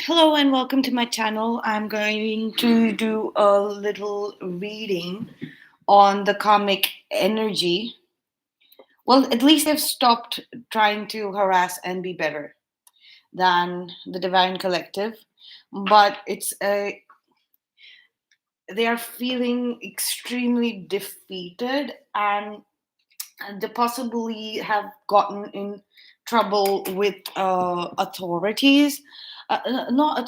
Hello and welcome to my channel. I'm going to do a little reading on the karmic energy. Well, at least they've stopped trying to harass and be better than the divine collective, but they are feeling extremely defeated and they possibly have gotten in trouble with authorities. Not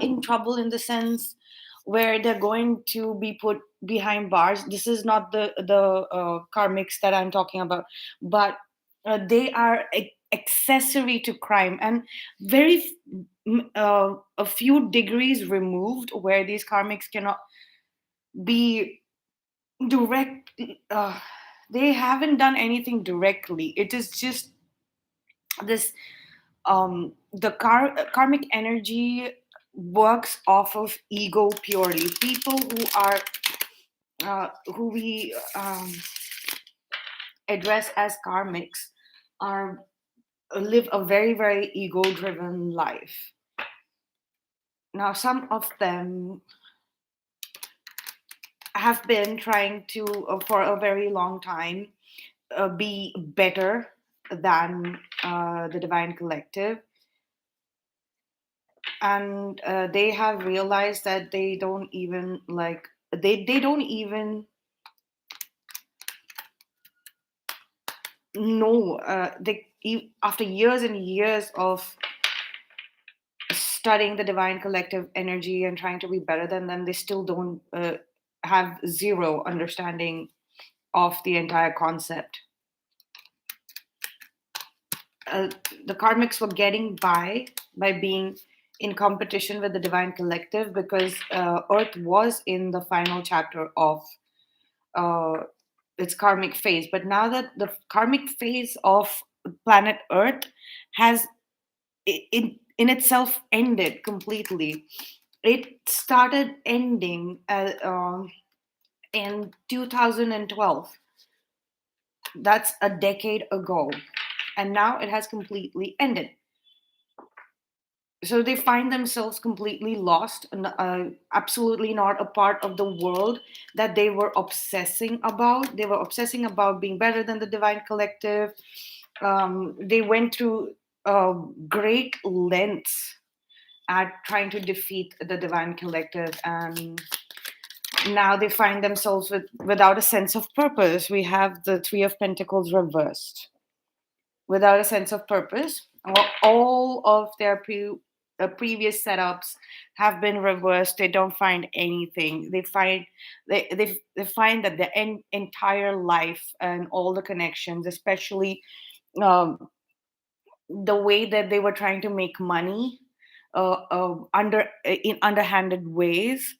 in trouble in the sense where they're going to be put behind bars. This is not the karmics that I'm talking about, but they are accessory to crime and a few degrees removed where these karmics cannot be direct. They haven't done anything directly. It is just this karmic energy works off of ego purely. People who we address as karmics are live a very ego driven life. Now some of them have been trying to for a very long time be better than the divine collective, and they have realized that they don't even they don't even know after years and years of studying the divine collective energy and trying to be better than them, they still don't have zero understanding of the entire concept. The karmics were getting by being in competition with the divine collective because Earth was in the final chapter of its karmic phase. But now that the karmic phase of planet Earth has in itself ended completely, it started ending in 2012. That's a decade ago, and now it has completely ended. So they find themselves completely lost and absolutely not a part of the world that they were obsessing about. They were obsessing about being better than the divine collective. They went through great lengths at trying to defeat the divine collective, and now they find themselves without a sense of purpose. We have the Three of Pentacles reversed. Without a sense of purpose, all of their previous setups have been reversed. They don't find anything. They find that their entire life and all the connections, especially um, the way that they were trying to make money in underhanded ways,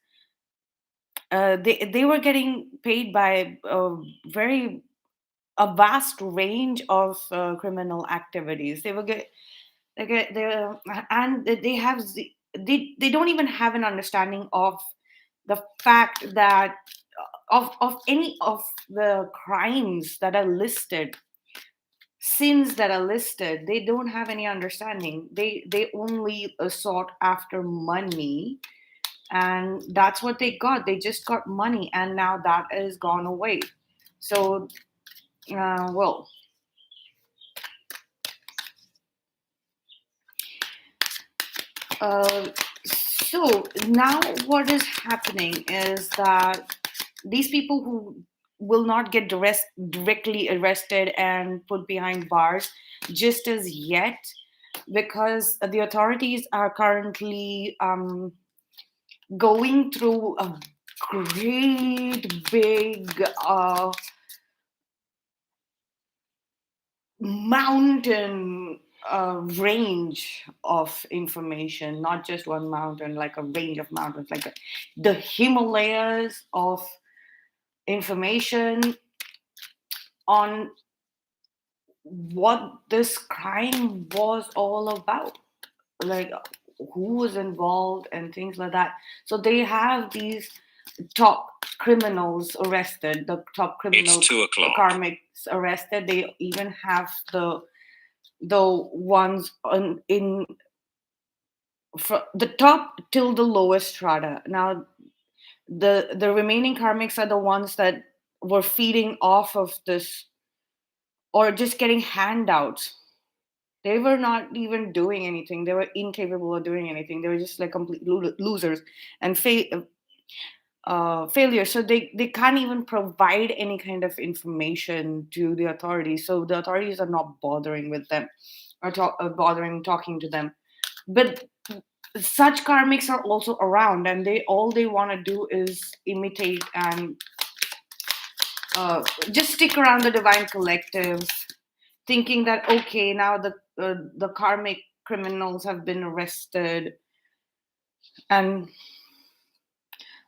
they were getting paid by a vast range of criminal activities. And they have they don't even have an understanding of the fact that of any of the crimes that are listed, sins that are listed. They don't have any understanding. They only sought after money, and that's what they got. They just got money, and now that is gone away. So well, so now what is happening is that these people who will not get directly arrested and put behind bars just as yet, because the authorities are currently going through a great big mountain range of information, not just one mountain, like a range of mountains, like the Himalayas of information on what this crime was all about, like who was involved and things like that. So they have these top criminals arrested, the top criminal karmics arrested. They even have the ones in from the top till the lowest strata. Now, the remaining karmics are the ones that were feeding off of this or just getting handouts. They were not even doing anything. They were incapable of doing anything. They were just like complete losers and failures. So they can't even provide any kind of information to the authorities. So the authorities are not bothering with them or bothering talking to them. But such karmics are also around, and they want to do is imitate and just stick around the divine collectives, thinking that okay, now the karmic criminals have been arrested, and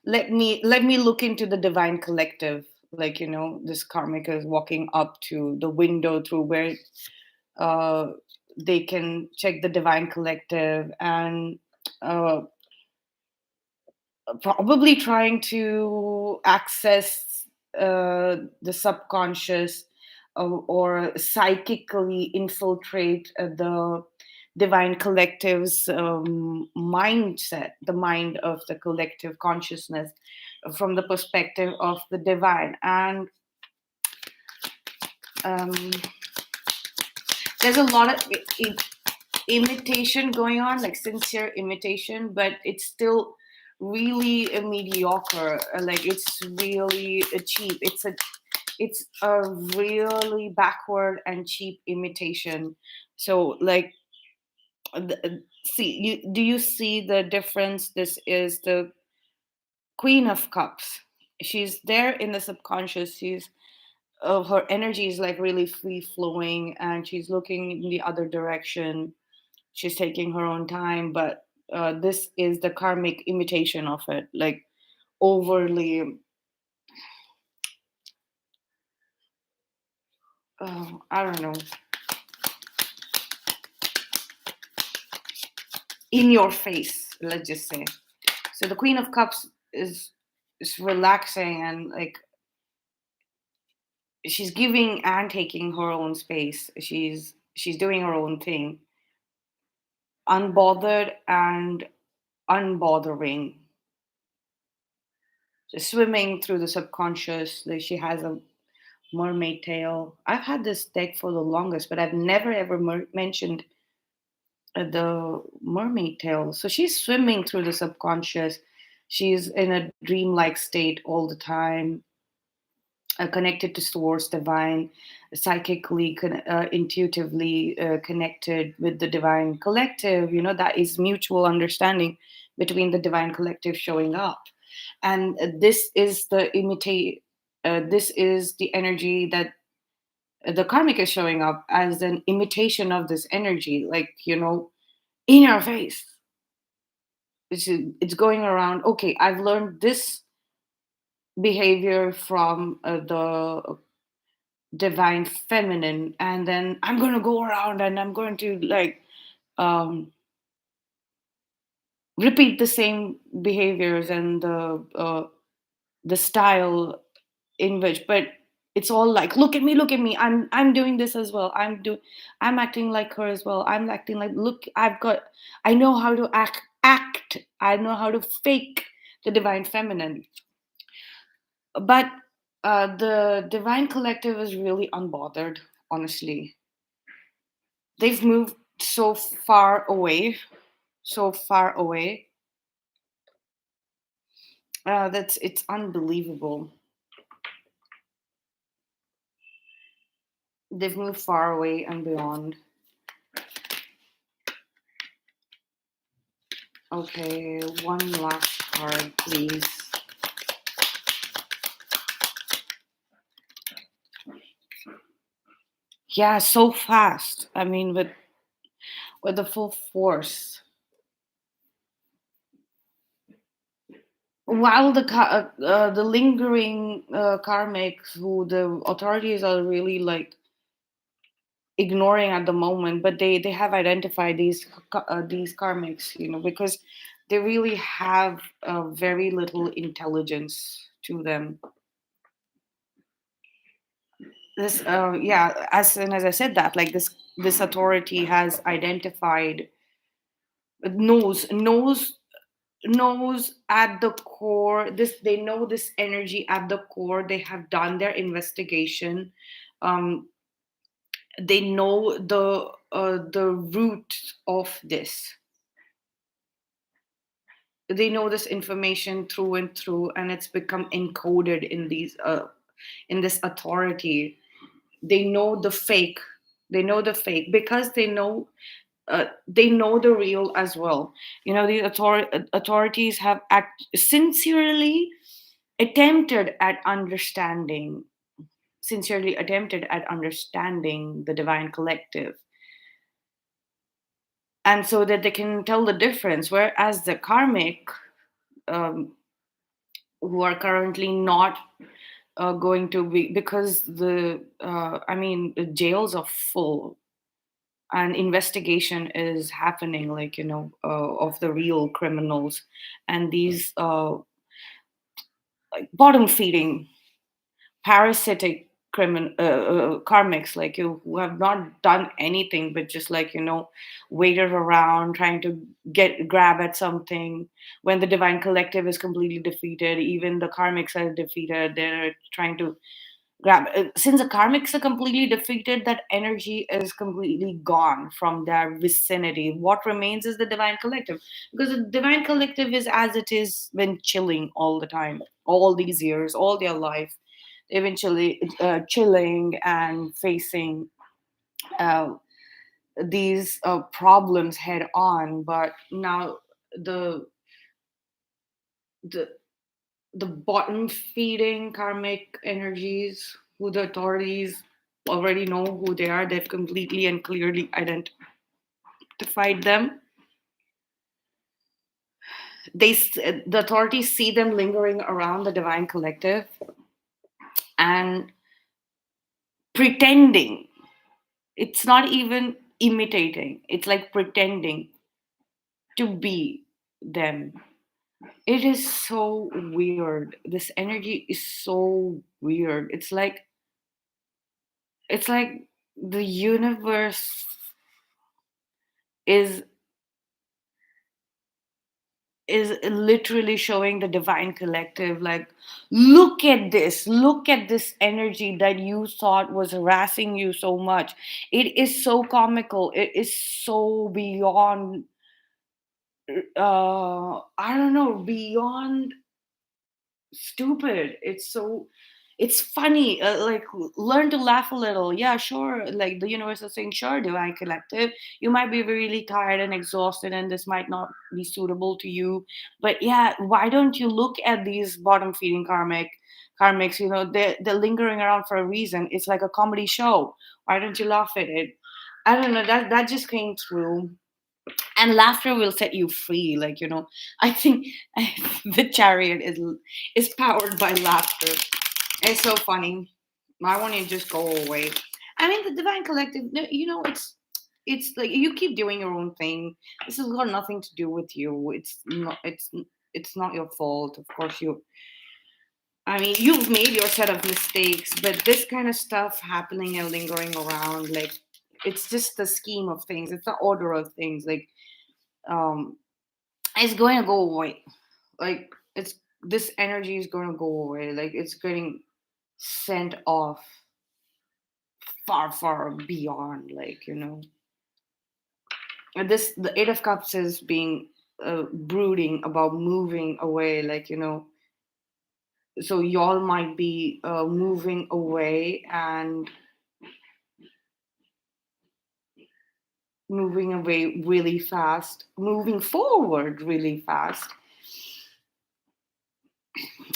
let me look into the divine collective. Like, this karmic is walking up to the window through where uh, they can check the divine collective, and uh, probably trying to access the subconscious, or psychically infiltrate the divine collective's mindset, the mind of the collective consciousness, from the perspective of the divine. And um, there's a lot of imitation going on, like sincere imitation, but it's still really a mediocre. Like, it's really cheap. It's a really backward and cheap imitation. So, like, see, do you see the difference? This is the Queen of Cups. She's there in the subconscious. Her energy is like really free flowing, and she's looking in the other direction. She's taking her own time, but this is the karmic imitation of it, like overly, I don't know, in your face, let's just say. So the Queen of Cups is relaxing, and like she's giving and taking her own space. She's doing her own thing, unbothered and unbothering, just swimming through the subconscious. Like, she has a mermaid tail. I've had this deck for the longest, but I've never ever mentioned the mermaid tail. So she's swimming through the subconscious. She's in a dreamlike state all the time, connected to source divine, psychically, intuitively connected with the divine collective. That is mutual understanding between the divine collective showing up. And this is the imitate. This is the energy that the karmic is showing up as an imitation of this energy, like, in your face. It's going around. Okay, I've learned this behavior from the divine feminine, and then I'm going to go around and I'm going to, like, um, repeat the same behaviors and the style in which, but it's all like, look at me, I'm doing this as well, I'm acting like her as well, I'm acting like, look, I know how to act, I know how to fake the divine feminine. But the divine collective is really unbothered, honestly. They've moved so far away, that's it's unbelievable. They've moved far away and beyond. Okay, one last card, please. Yeah, so fast. I mean, with the full force. While the lingering karmics, who the authorities are really like ignoring at the moment, but they have identified these karmics, because they really have very little intelligence to them. This Yeah, as soon as I said that, like, this authority has identified knows at the core this. They know this energy at the core. They have done their investigation. um, they know the root of this. They know this information through and through, and it's become encoded in these in this authority. They know the fake. They know the fake because they know the real as well. These authorities have sincerely attempted at understanding sincerely attempted at understanding the divine collective, and so that they can tell the difference. Whereas the karmic, um, who are currently not going to be, because the jails are full and investigation is happening, like of the real criminals, and these like bottom feeding parasitic karmics, like you, who have not done anything but just like waited around trying to grab at something. When the divine collective is completely defeated, even the karmics are defeated. They're trying to grab, since the karmics are completely defeated, that energy is completely gone from their vicinity. What remains is the divine collective, because the divine collective is as it is been chilling all the time, all these years, all their life. Eventually chilling and facing uh, these problems head on. But now the the the bottom feeding karmic energies, who the authorities already know who they are, they've completely and clearly identified them. The authorities see them lingering around the divine collective and pretending. It's not even imitating, it's like pretending to be them. It is so weird. This energy is so weird. It's like the universe is is literally showing the divine collective, like, look at this energy that you thought was harassing you so much. It is so comical, it is so beyond I don't know, beyond stupid. It's funny. Like, learn to laugh a little. Yeah, sure. Like, the universe is saying, sure, divine collective, you might be really tired and exhausted, and this might not be suitable to you. But yeah, why don't you look at these bottom feeding karmics? They're lingering around for a reason. It's like a comedy show. Why don't you laugh at it? I don't know. That just came through. And laughter will set you free, like, I think the chariot is powered by laughter. It's so funny. Why won't you just go away? I mean, the divine collective, no, it's like you keep doing your own thing. This has got nothing to do with you. It's not your fault. Of course, I mean, you've made your set of mistakes, but this kind of stuff happening and lingering around, like, it's just the scheme of things. It's the order of things. Like, um it's going to go away. Like, it's this energy is going to go away. Like, it's getting sent off far, far beyond, like, and this, the Eight of Cups is being brooding about moving away, like, so y'all might be moving away and moving away really fast, moving forward really fast,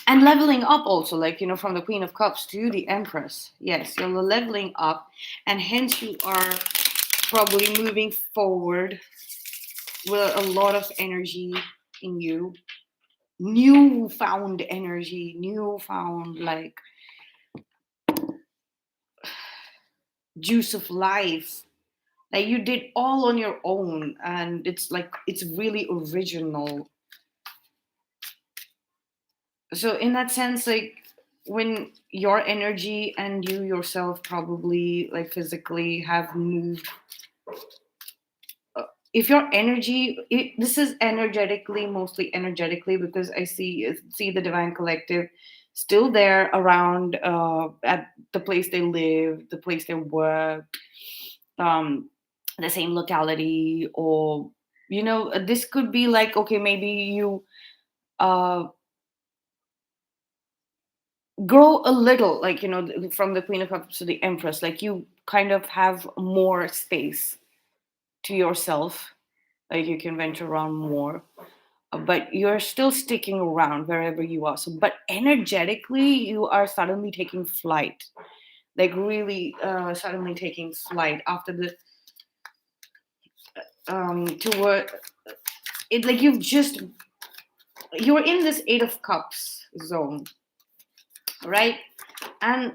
and leveling up also, like, from the Queen of Cups to the Empress. Yes, you're leveling up, and hence you are probably moving forward with a lot of energy in you, newfound energy, newfound, like, juice of life. Like, you did all on your own, and it's like, it's really original. So in that sense, like, when your energy and you yourself probably, like, physically have moved if your energy, this is energetically, mostly energetically, because I see the divine collective still there around, at the place they live, the place they work, um, the same locality, or this could be like, okay, maybe you uh, grow a little, like, from the Queen of Cups to the Empress, like you kind of have more space to yourself, like you can venture around more, but you're still sticking around wherever you are. So, but energetically, you are suddenly taking flight, like really suddenly taking flight after the toward it, like you're in this Eight of Cups zone, right? And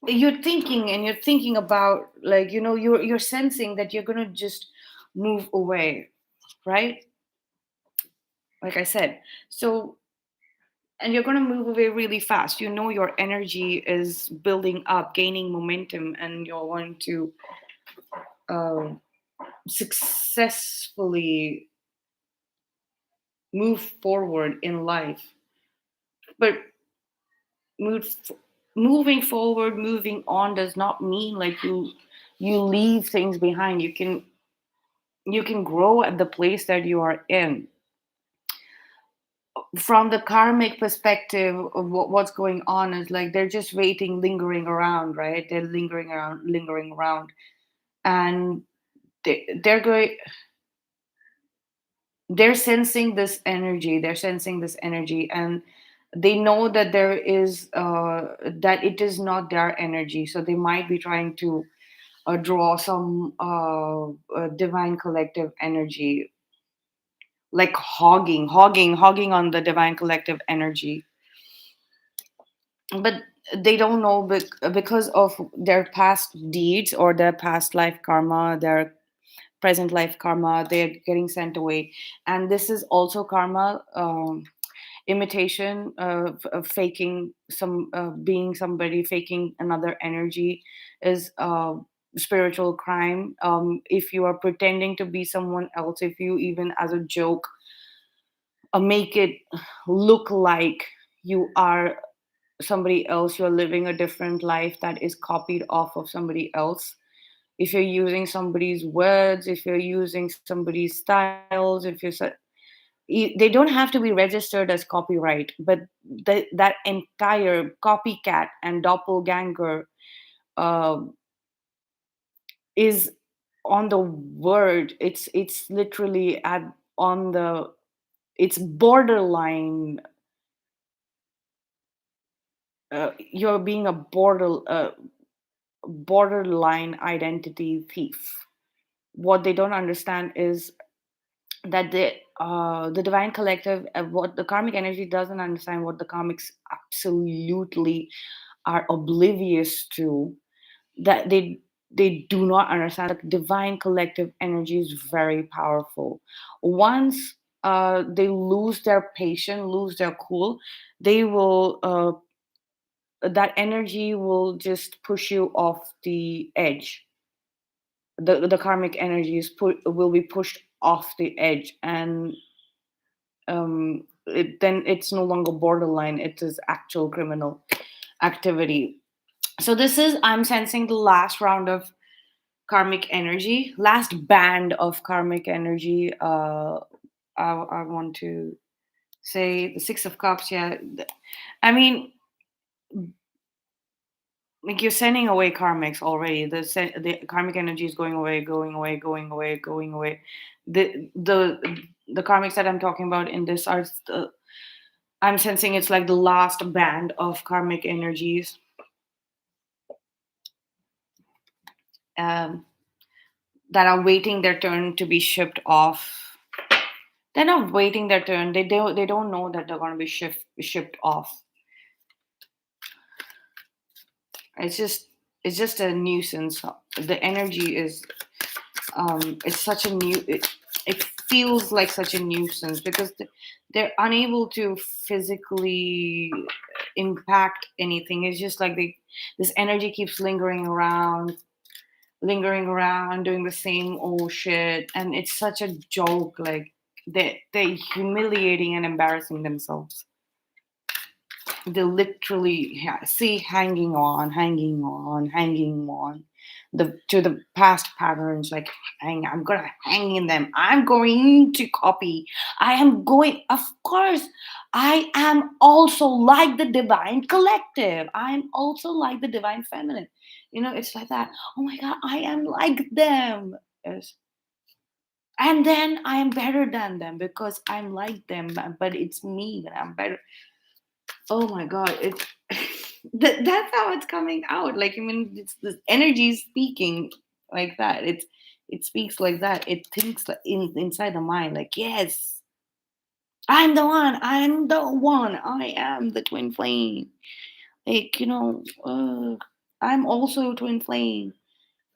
you're thinking about, like, you're sensing that you're gonna just move away, right? Like I said. So, and you're going to move away really fast. Your energy is building up, gaining momentum, and you're going to uh, successfully move forward in life. But move, moving forward, moving on does not mean like you leave things behind. You can grow at the place that you are in. From the karmic perspective of what's going on is like they're just waiting, lingering around, right? They're lingering around, and they're going, they're sensing this energy, and they know that there is that it is not their energy, so they might be trying to draw some divine collective energy, like hogging on the divine collective energy. But they don't know, because of their past deeds or their past life karma, their present life karma, they're getting sent away. And this is also karma. Imitation, faking some, being somebody, faking another energy is spiritual crime. If you are pretending to be someone else, if you even as a joke make it look like you are somebody else, you're living a different life that is copied off of somebody else. If you're using somebody's words, if you're using somebody's styles, if they don't have to be registered as copyright, but that entire copycat and doppelganger uh, is on the word. It's literally at on the it's borderline. You're being a borderline identity thief. What they don't understand is that the divine collective, what the karmic energy doesn't understand, what the karmics absolutely are oblivious to, that they do not understand that divine collective energy is very powerful. Once they lose their patience, lose their cool, they will that energy will just push you off the edge. The karmic energy will be pushed off the edge, and then it's no longer borderline, it is actual criminal activity. So this is, I'm sensing the last round of karmic energy, last band of karmic energy. I want to say the Six of Cups. Yeah, I mean, like you're sending away karmics already. The karmic energy is going away, going away, going away, going away. The karmics that I'm talking about in this are I'm sensing it's like the last band of karmic energies, um, that are waiting their turn to be shipped off. They're not waiting their turn. They don't know that they're going to be shipped off. It's just it's just a nuisance. The energy is it's such a it feels like such a nuisance because they're unable to physically impact anything. It's just like this energy keeps lingering around, lingering around doing the same old shit, and it's such a joke. Like they're humiliating and embarrassing themselves. They literally see hanging on, hanging on the to the past patterns. Like I'm gonna hang in them. I'm going to copy. I am going. Of course, I am also like the divine collective. I am also like the divine feminine. It's like that. Oh my god, I am like them. Yes. And then I am better than them because I'm like them, but it's me that I'm better. Oh my god, it's that's how it's coming out. Like, I mean, it's this energy speaking like that. It speaks like that. It thinks like inside the mind, like, yes, I'm the one. I'm the one. I am the twin flame. Like, I'm also twin flame.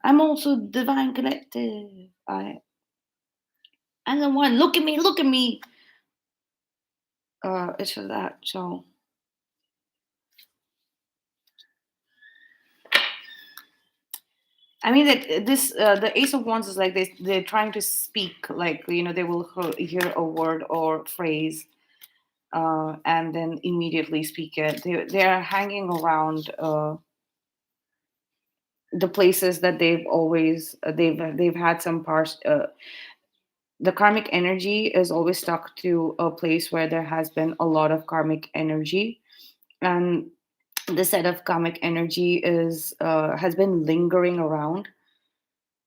I'm also divine collective. I'm the one. Look at me. Look at me. It's for that. So I mean that the Ace of Wands is like they're trying to speak, like, they will hear a word or phrase, and then immediately speak it. They are hanging around the places that they've always they've had some parts. The karmic energy is always stuck to a place where there has been a lot of karmic energy, and the set of karmic energy is has been lingering around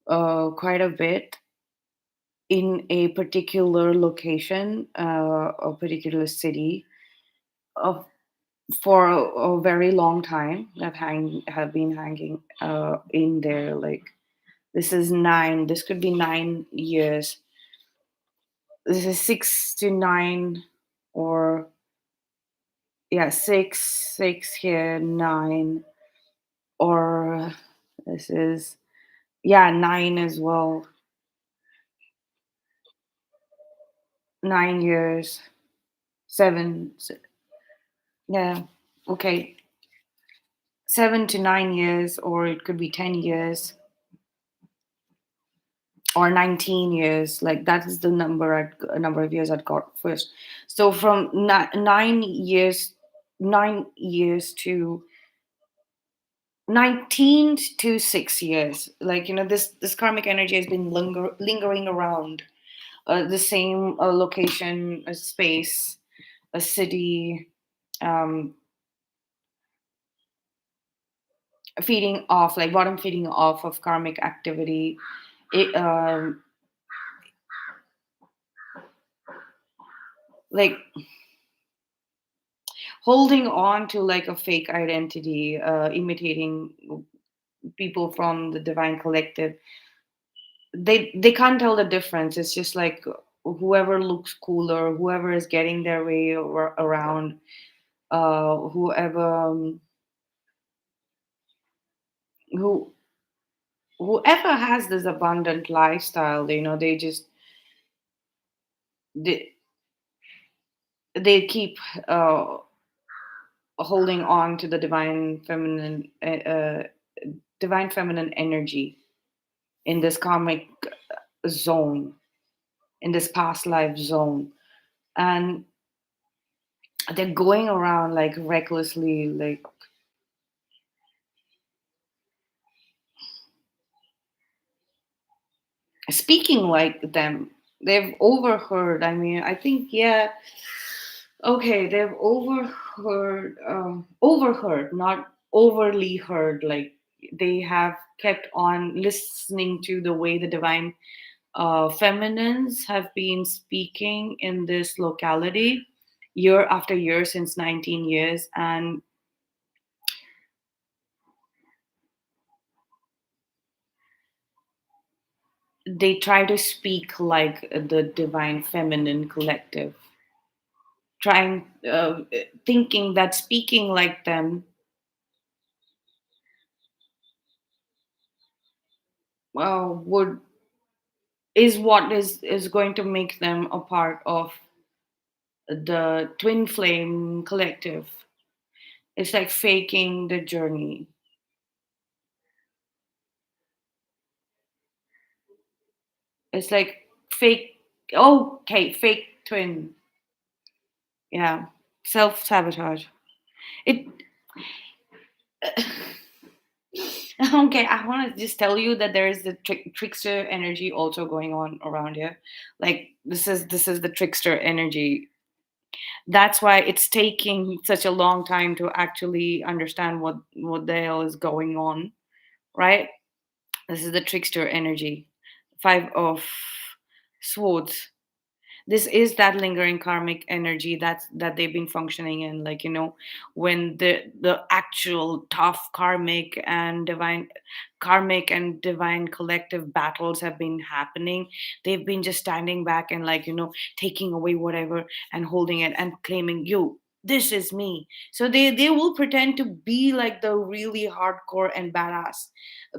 quite a bit in a particular location, a particular city, of for a very long time. That have been hanging in there. Like, this is nine. This could be 9 years. This is 6 to 9, or yeah, six here, nine, or this is, yeah, nine as well. 9 years, seven. Yeah, okay. 7 to 9 years, or it could be 10 years, or 19 years. Like, that is the number of years I'd got first. So from 9 years, 9 years to 19 to 6 years. Like, this karmic energy has been lingering around the same location, a space, a city, um, feeding off, like bottom feeding off of karmic activity. It like holding on to like a fake identity, imitating people from the divine collective. They can't tell the difference. It's just like whoever looks cooler, whoever is getting their way around, whoever who whoever has this abundant lifestyle. They they keep uh, holding on to the divine feminine energy in this karmic zone, in this past life zone, and they're going around like recklessly, like speaking like them. They've overheard. I mean, I think, yeah, okay, they've overheard, not overly heard. Like, they have kept on listening to the way the divine feminines have been speaking in this locality year after year since 19 years, and they try to speak like the divine feminine collective, trying thinking that speaking like them would is what is going to make them a part of the twin flame collective. It's like faking the journey. It's like fake. Okay, fake twin. Yeah, self sabotage. It. Okay, I want to just tell you that there is the trickster energy also going on around here. Like this is the trickster energy. That's why it's taking such a long time to actually understand what the hell is going on, right? This is the trickster energy. Five of swords. This is that lingering karmic energy that they've been functioning in, like, when the actual tough karmic and divine collective battles have been happening. They've been just standing back and, like, taking away whatever and holding it and claiming, you, this is me. So they will pretend to be like the really hardcore and badass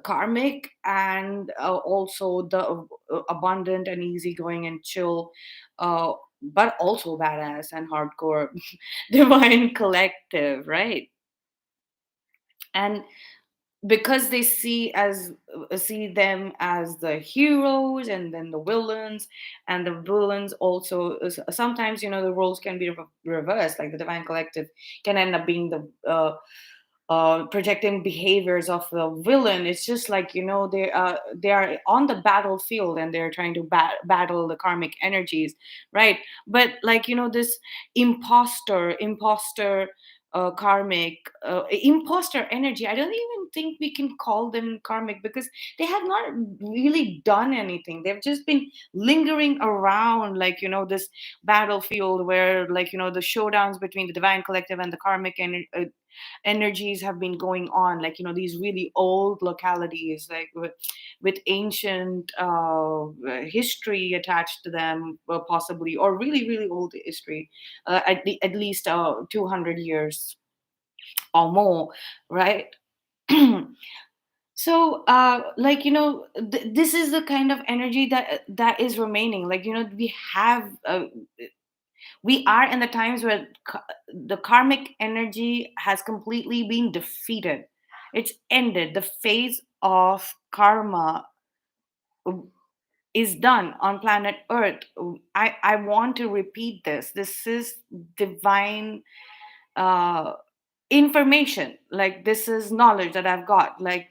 karmic, and also the abundant and easygoing and chill, but also badass and hardcore divine collective, right? And because they see them as the heroes and then the villains, and the villains also sometimes, the roles can be reversed, like the divine collective can end up being the projecting behaviors of the villain. It's just like, they are on the battlefield and they're trying to battle the karmic energies, right? But, like, this imposter karmic imposter energy, I don't even think we can call them karmic, because they have not really done anything. They've just been lingering around, like, this battlefield where, like, the showdowns between the divine collective and the karmic energies have been going on, like, these really old localities, like with ancient history attached to them, possibly, or really really old history, at least 200 years or more, right? So like, this is the kind of energy that is remaining, like, we are in the times where the karmic energy has completely been defeated. It's ended. The phase of karma uh, is done on planet Earth. I want to repeat this. This is divine uh, information. Like, this is knowledge that I've got. Like,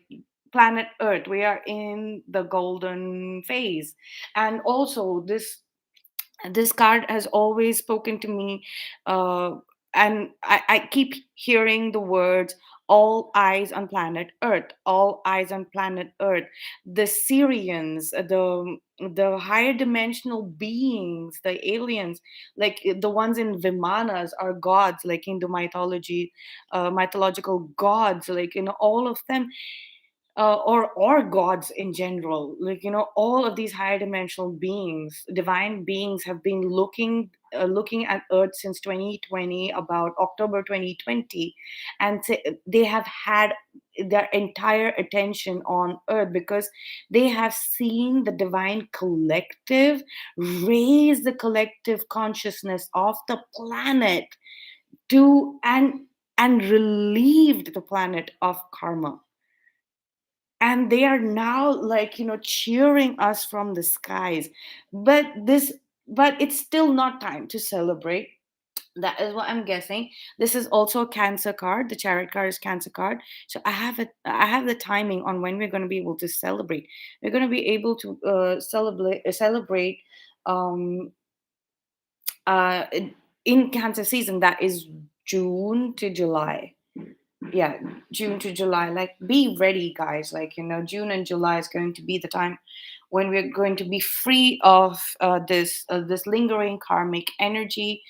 planet Earth, we are in the golden phase. And also, this card has always spoken to me, uh, and I keep hearing the words, all eyes on planet Earth, all eyes on planet Earth. The Syrians, the higher dimensional beings, the aliens, like the ones in vimanas, are gods, like Hindu mythology, mythological gods, like, all of them, or gods in general, like, all of these higher dimensional beings, divine beings, have been looking at Earth since 2020, about October 2020, and they have had their entire attention on Earth, because they have seen the divine collective raise the collective consciousness of the planet to and relieved the planet of karma. And they are now, like, cheering us from the skies. But it's still not time to celebrate. That is what I'm guessing. This is also a Cancer card. The Chariot card is Cancer card. So I have the timing on when we're going to be able to celebrate. We're going to be able to celebrate um uh in Cancer season, that is June to July. Yeah, June to July. Like, be ready, guys. Like, June and July is going to be the time when we're going to be free of this lingering karmic energy.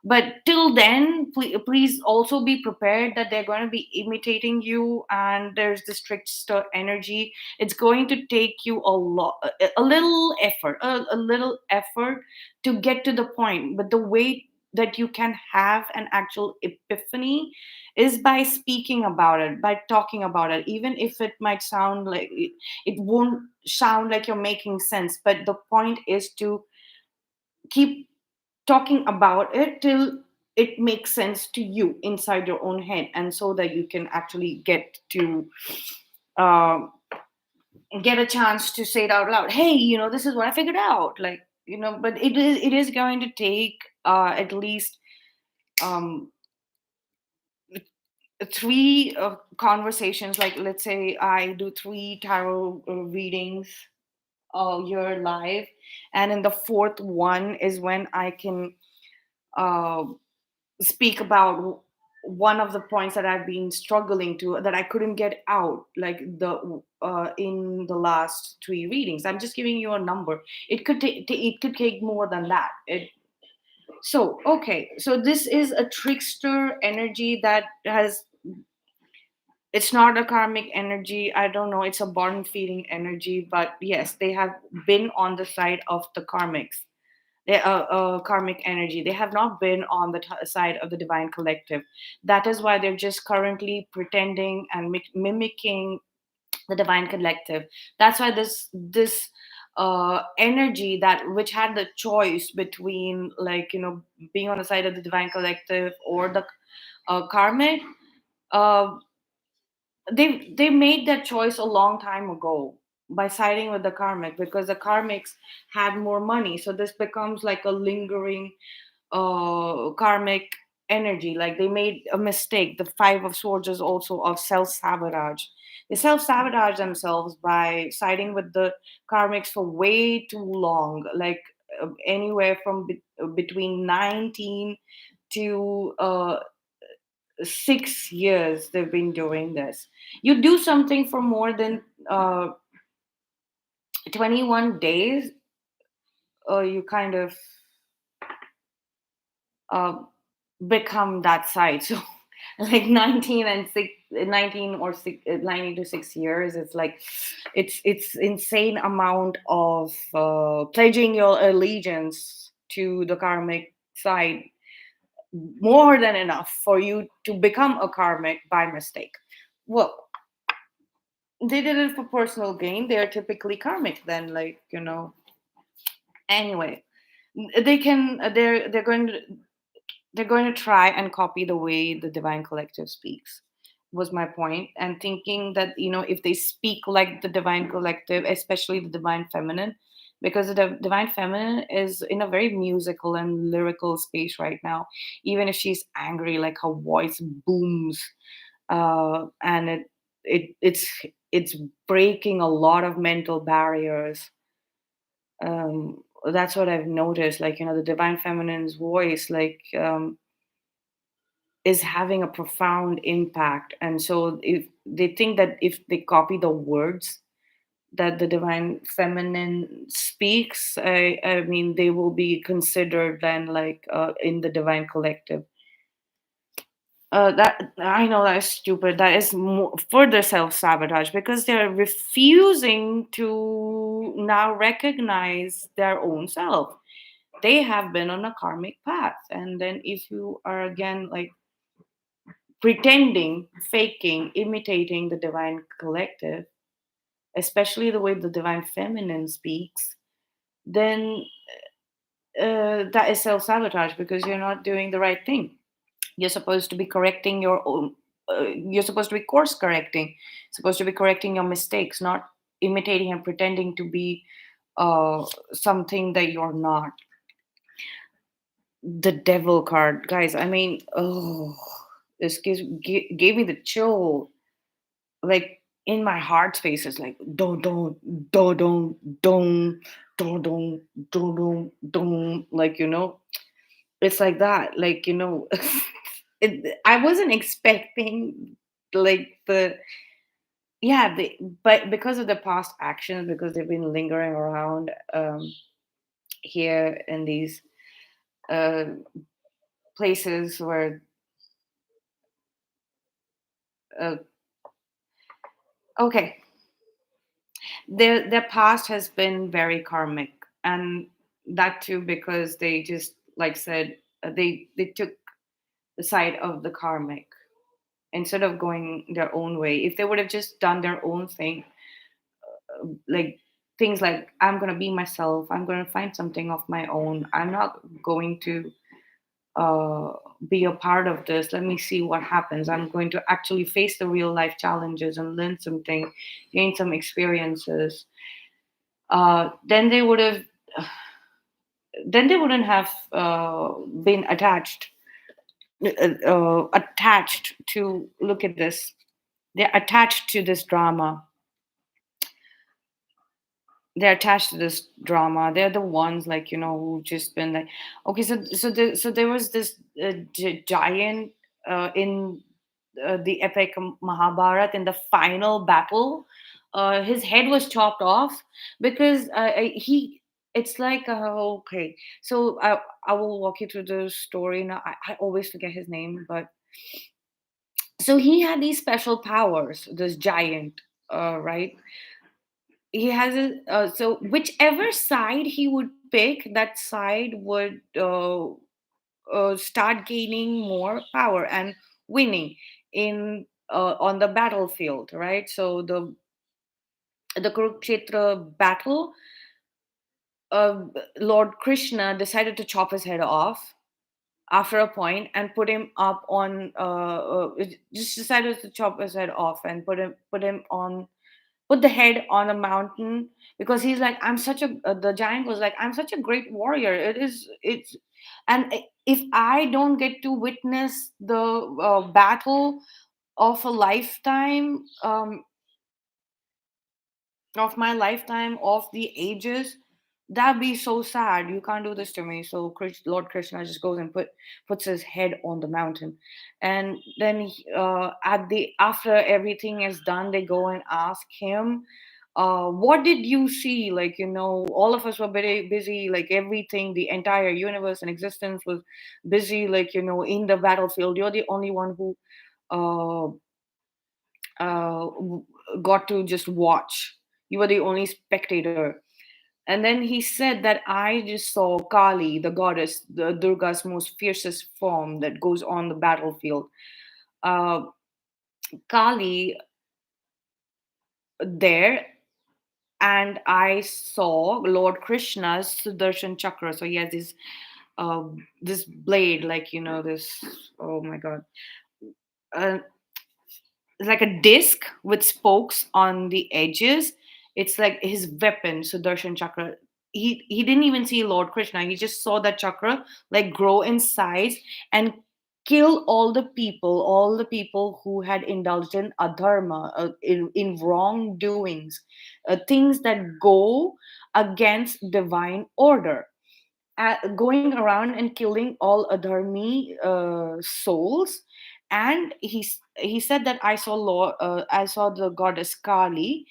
But till then, please also be prepared that they're going to be imitating you, and there's this trickster energy. It's going to take you a little effort, a little effort to get to the point. But the way that you can have an actual epiphany is by speaking about it, by talking about it, even if it might sound like it won't sound like you're making sense. But the point is to keep talking about it till it makes sense to you inside your own head, and so that you can actually get to uh, get a chance to say it out loud. Hey, this is what I figured out. Like, but it is going to take at least um three conversations. Like, let's say I do three tarot readings all year live, and in the fourth one is when I can uh speak about one of the points that I've been struggling to, that I couldn't get out, like the in the last three readings. I'm just giving you a number. It could take more than that. So okay, so this is a trickster energy that has. It's not a karmic energy. I don't know. It's a born feeling energy, but yes, they have been on the side of the karmics. They karmic energy. They have not been on the side of the divine collective. That is why they're just currently pretending and mimicking the divine collective. That's why this energy, that which had the choice between, like, being on the side of the divine collective or the karmic, uh, they made that choice a long time ago by siding with the karmic, because the karmics had more money. So this becomes like a lingering karmic energy. Like, they made a mistake. The five of swords is also of self-sabotage. They self-sabotage themselves by siding with the karmics for way too long, like anywhere from between 19 to 6 years they've been doing this. You do something for more than 21 days, you kind of uh, become that side. So like 19 or 90 to 6 years, it's like it's insane amount of pledging your allegiance to the karmic side, more than enough for you to become a karmic by mistake. Well, they did it for personal gain. They're typically karmic then, like, anyway. They're going to try and copy the way the divine collective speaks, was my point. And thinking that, if they speak like the divine collective, especially the divine feminine, because the divine feminine is in a very musical and lyrical space right now. Even if she's angry, like, her voice booms, and it's breaking a lot of mental barriers. That's what I've noticed. Like, the divine feminine's voice, like, is having a profound impact. And so if they think that if they copy the words that the divine feminine speaks, I mean, they will be considered then, like, in the divine collective. That, I know, that is stupid. That is further self-sabotage, because they're refusing to now recognize their own self. They have been on a karmic path, and then if you are again, like, pretending, faking, imitating the divine collective, especially the way the divine feminine speaks, then that is self sabotage, because you're not doing the right thing. You're supposed to be correcting your own. You're supposed to be course correcting. Supposed to be correcting your mistakes, not imitating and pretending to be something that you're not. The devil card, guys. I mean, oh, this gave me the chill, like, in my heart space. Is like, don't, like, it's like that, like, I wasn't expecting, like, but because of the past actions, because they've been lingering around here in these uh places where uh, okay, their past has been very karmic. And that too, because they just, like, said, they took the side of the karmic instead of going their own way. If they would have just done their own thing, like, things like, I'm going to be myself, I'm going to find something of my own, I'm not going to uh, be a part of this. Let me see what happens. I'm going to actually face the real life challenges and learn something, gain some experiences. Then they would have, then they wouldn't have been attached to. Look at this. They're attached to this drama. They're attached to this drama. They're the ones, like, who just been like, okay, so there was this giant in the epic Mahabharat. In the final battle, his head was chopped off because he. It's like, okay, so I will walk you through the story now. I always forget his name, but so he had these special powers. This giant, right? He has so whichever side he would pick, that side would start gaining more power and winning in on the battlefield, right? So the Kurukshetra battle, uh, Lord Krishna decided to chop his head off after a point and put him up on just decided to chop his head off and put him on, put the head on a mountain, because he's like, I'm such a the giant was like, I'm such a great warrior. It's and if I don't get to witness the battle of a lifetime, of my lifetime, of the ages, that'd be so sad. You can't do this to me. So Lord Krishna just goes and puts his head on the mountain. And then at the after everything is done, they go and ask him, what did you see? Like, all of us were very busy, like everything, the entire universe and existence was busy, like, in the battlefield. You're the only one who uh, got to just watch. You were the only spectator. And then he said that I just saw Kali, the goddess, the Durga's most fiercest form that goes on the battlefield. Uh, Kali there, and I saw Lord Krishna's Sudarshan chakra. So he has this blade, like, this. Oh my God. Uh, like a disc with spokes on the edges. It's like his weapon, Sudarshan chakra. He didn't even see Lord Krishna. He just saw that chakra like grow in size and kill all the people who had indulged in adharma, in wrongdoings, things that go against divine order, going around and killing all adharmi souls. And he said that I saw the goddess Kali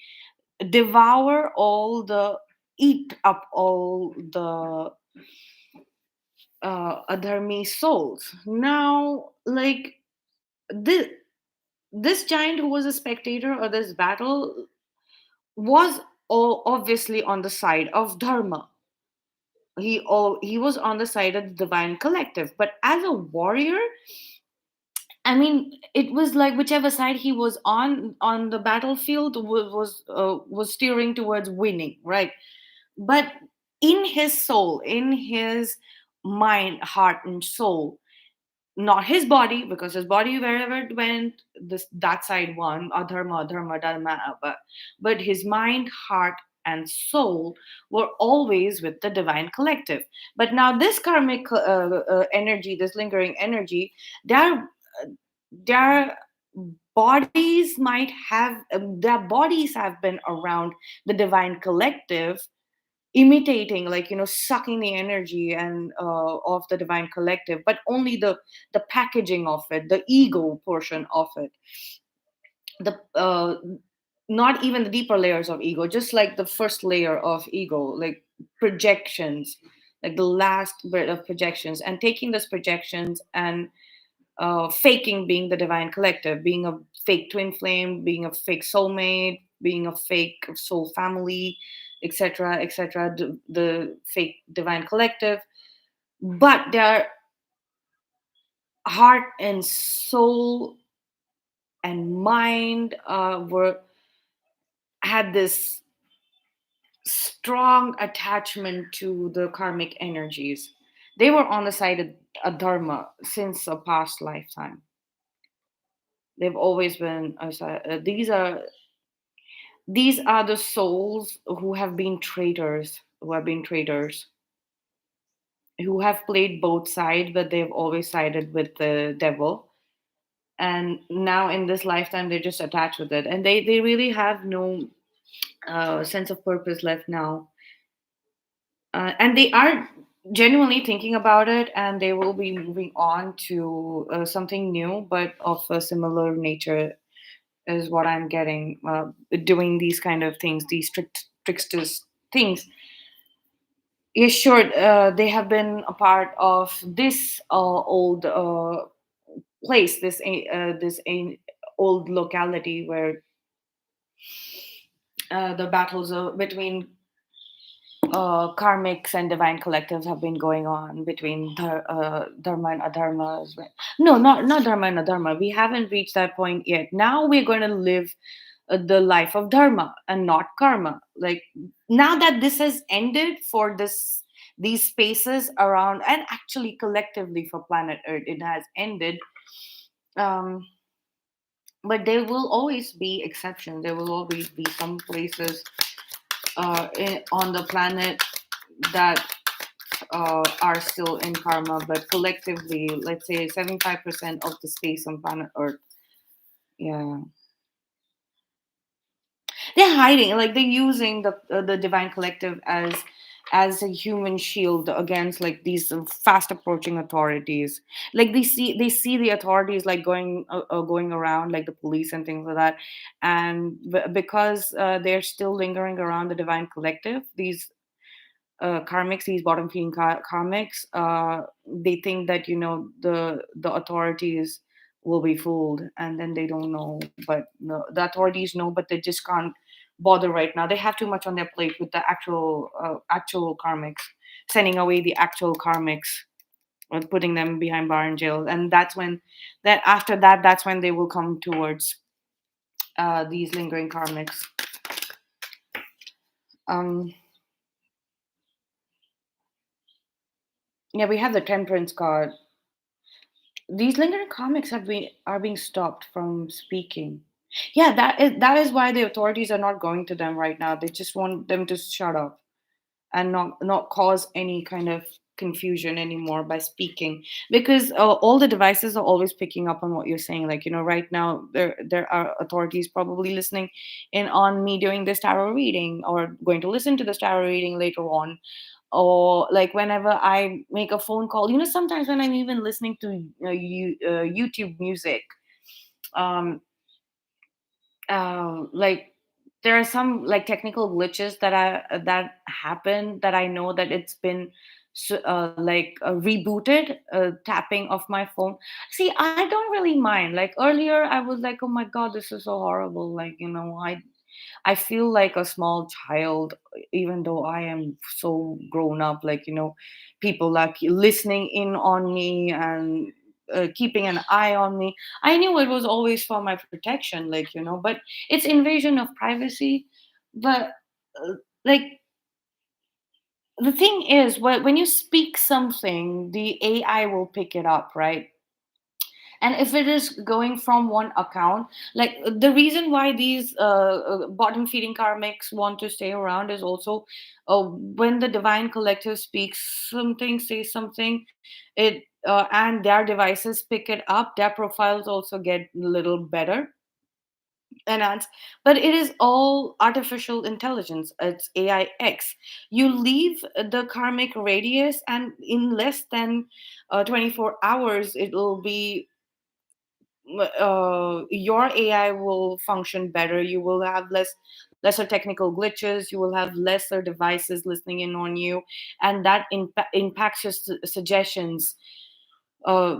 devour all the eat up all the adharmi souls. Now, like, this this giant who was a spectator of this battle was obviously on the side of dharma. He was on the side of the divine collective, but as a warrior, I mean, it was like whichever side he was on the battlefield was steering towards winning, right? But in his soul, in his mind, heart, and soul, not his body, because his body, wherever it went, that side won. Adharma doesn't matter. But his mind, heart, and soul were always with the divine collective. But now this karmic energy, this lingering energy, their their bodies might have their bodies have been around the divine collective, imitating, like, sucking the energy and of the divine collective, but only the packaging of it, the ego portion of it, the not even the deeper layers of ego, just like the first layer of ego, like projections, like the last bit of projections, and taking those projections and faking being the divine collective, being a fake twin flame, being a fake soulmate, being a fake soul family, etc., etc., the fake divine collective. But their heart and soul and mind were had this strong attachment to the karmic energies. They were on the side of a dharma since a past lifetime. They've always been these are the souls who have been traitors, who have played both sides, but they've always sided with the devil. And now in this lifetime, they're just attached with it, and they really have no sense of purpose left now. And they are genuinely thinking about it, and they will be moving on to something new, but of a similar nature, is what I'm getting. Doing these kind of things, these tricksters things. Yeah, sure. They have been a part of this old place, this old locality where the battles between karmics and divine collectives have been going on between dharma and adharma as well. No, not dharma and adharma. We haven't reached that point yet. Now we're going to live the life of dharma and not karma. Like, now that this has ended for these spaces around, and actually collectively for planet Earth, it has ended. Um, but there will always be exceptions. There will always be some places on the planet that are still in karma, but collectively, let's say 75% of the space on planet Earth, yeah, they're hiding. Like, they're using the divine collective as a human shield against like these fast approaching authorities. Like, they see the authorities like going around, like the police and things like that. And because they're still lingering around the divine collective, these karmics, these bottom feeding karmics, they think that the authorities will be fooled, and then they don't know. But no, the authorities know, but they just can't bother right now. They have too much on their plate with the actual karmics, sending away the actual karmics, putting them behind bar and jail. And that's when they will come towards these lingering karmics. um yeah, we have the temperance card. These lingering comics are being stopped from speaking. Yeah, that is why the authorities are not going to them right now. They just want them to shut up and not cause any kind of confusion anymore by speaking, because all the devices are always picking up on what you're saying. Like, right now there are authorities probably listening in on me doing this tarot reading, or going to listen to this tarot reading later on. Or like whenever I make a phone call, sometimes when I'm even listening to YouTube music, um like, there are some like technical glitches that happen, that I know that it's been rebooted, tapping of my phone. See, I don't really mind. Like, earlier I was like, oh my god, this is so horrible. Like, I feel like a small child, even though I am so grown up. Like, people like listening in on me, and keeping an eye on me. I knew it was always for my protection, like, but it's invasion of privacy. But uh, like, the thing is, when you speak something, the AI will pick it up, right? And if it is going from one account, like, the reason why these bottom feeding karmics want to stay around is also, when the divine collective speaks something, says something, it and their devices pick it up, their profiles also get a little better, enhanced. But it is all artificial intelligence. It's AIX. You leave the karmic radius, and in less than 24 hours, it will be your AI will function better. You will have lesser technical glitches. You will have lesser devices listening in on you, and that impacts your suggestions, uh,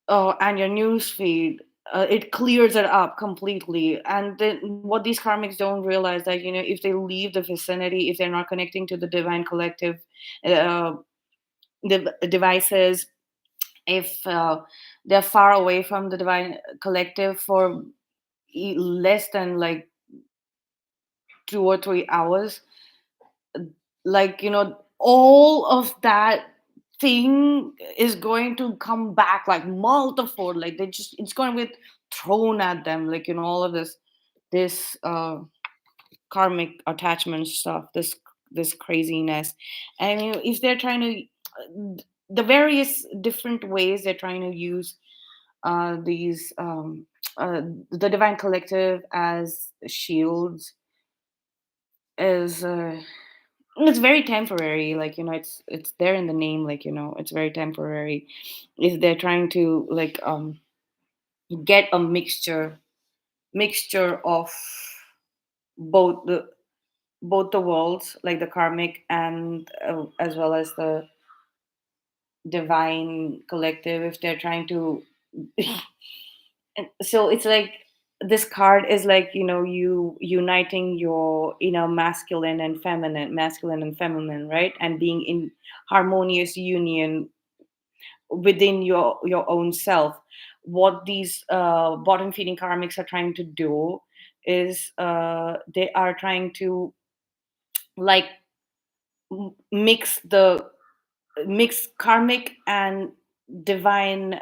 and your news feed. It clears it up completely. And then what these karmics don't realize, that if they leave the vicinity, if they're not connecting to the divine collective uh, devices, if they're far away from the divine collective for less than like 2 or 3 hours, like, all of that thing is going to come back like multiple, like they just, it's going to be thrown at them, like, all of this karmic attachment stuff, this craziness. And if they're trying to, the various different ways they're trying to use these uh, the divine collective as shields is it's very temporary, like, it's there in the name, like, it's very temporary. If they're trying to, like, get a mixture of both the worlds, like the karmic and as well as the divine collective, if they're trying to and so it's like this card is like, you uniting your masculine and feminine, right, and being in harmonious union within your own self. What these bottom feeding karmics are trying to do is they are trying to, like, mix karmic and divine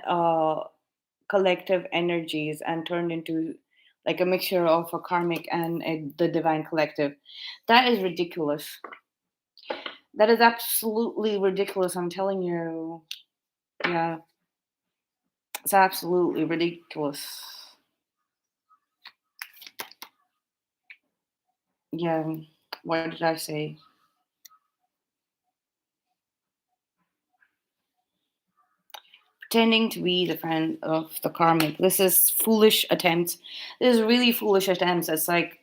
collective energies and turned into like a mixture of a karmic and the divine collective. That is ridiculous. That is absolutely ridiculous, I'm telling you. Yeah, it's absolutely ridiculous. Yeah, what did I say? Pretending to be the friend of the karmic. This is foolish attempts. This is really foolish attempts. It's like,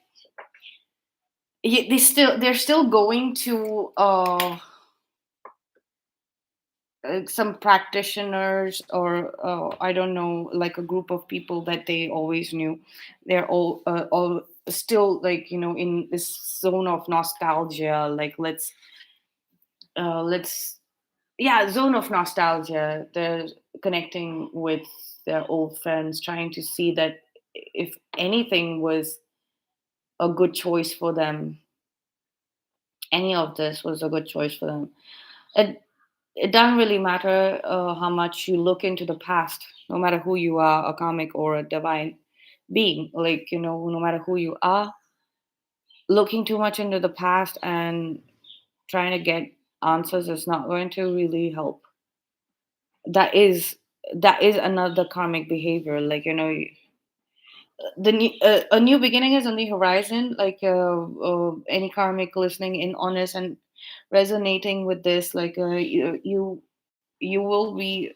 they're still going to some practitioners, or I don't know, like a group of people that they always knew. They're all still, like, in this zone of nostalgia. Like, let's yeah, zone of nostalgia. They're connecting with their old friends, trying to see that if anything was a good choice for them, any of this was a good choice for them. It doesn't really matter how much you look into the past, no matter who you are, a comic or a divine being. Like, no matter who you are, looking too much into the past and trying to get answers is not going to really help. That is another karmic behavior. Like, a new beginning is on the horizon. Like, any karmic listening in on this and resonating with this, like, you will be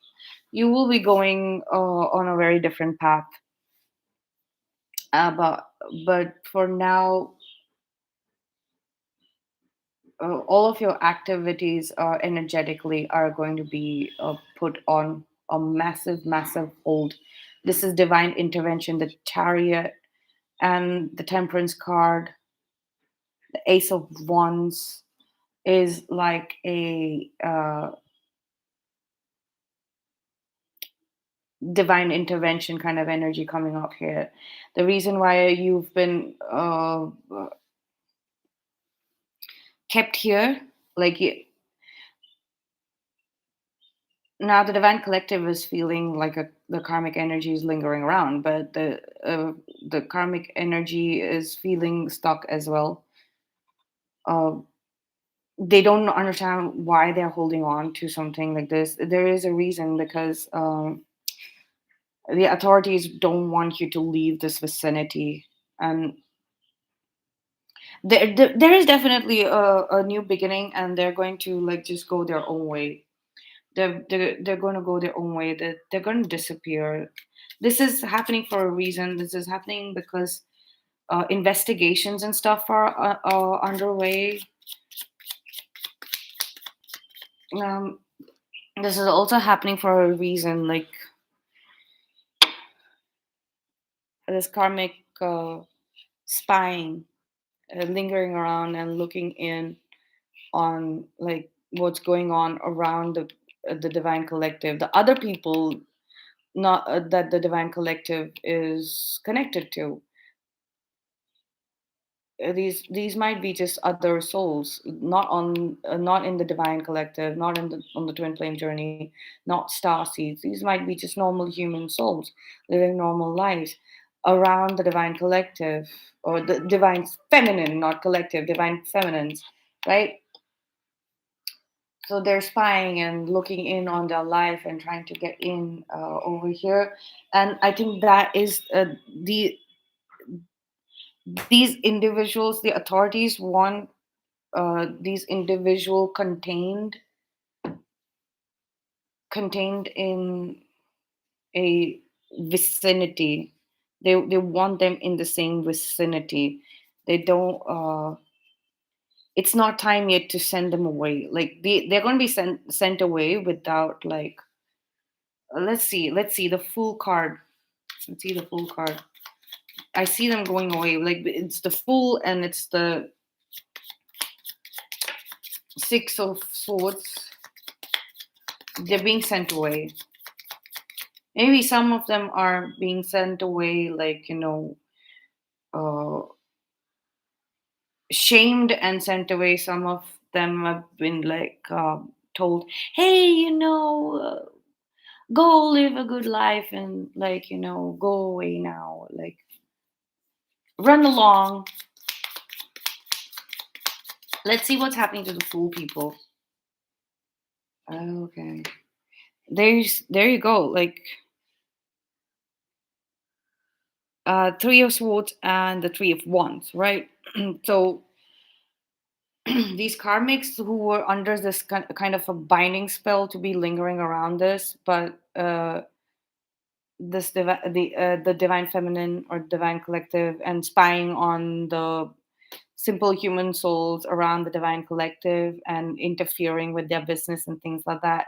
going on a very different path. But for now, all of your activities energetically are going to be put on a massive hold. This is divine intervention. The chariot and the temperance card, the ace of wands, is like a divine intervention kind of energy coming up here. The reason why you've been kept here, like, now the divine collective is feeling like the karmic energy is lingering around, but the karmic energy is feeling stuck as well. uh, they don't understand why they're holding on to something like this. There is a reason, because the authorities don't want you to leave this vicinity. And there is definitely a new beginning, and they're going to, like, just go their own way. They're going to go their own way. They're going to disappear. This is happening for a reason. This is happening because investigations and stuff are underway. um, this is also happening for a reason. Like, this karmic spying, lingering around and looking in on, like, what's going on around the divine collective, the other people, not that the divine collective is connected to. these might be just other souls, not in the divine collective, not in the on the twin flame journey, not star seeds. These might be just normal human souls living normal lives around the divine collective, or the divine feminine, not collective, divine feminines, right? So they're spying and looking in on their life and trying to get in over here. And I think that is these individuals, the authorities want these individual contained in a vicinity. They want them in the same vicinity. They don't it's not time yet to send them away. Like they're going to be sent away without like let's see the full card. Let's see the full card. I see them going away. Like it's the full, and it's the six of swords. They're being sent away. Maybe some of them are being sent away, like uh, shamed and sent away. Some of them have been like told, "Hey, go live a good life and like go away now. Like run along." Let's see what's happening to the fool people. Okay, there you go. Like three of swords and the three of wands, right? So these karmics who were under this kind of a binding spell to be lingering around this, but the divine feminine or divine collective and spying on the simple human souls around the divine collective and interfering with their business and things like that.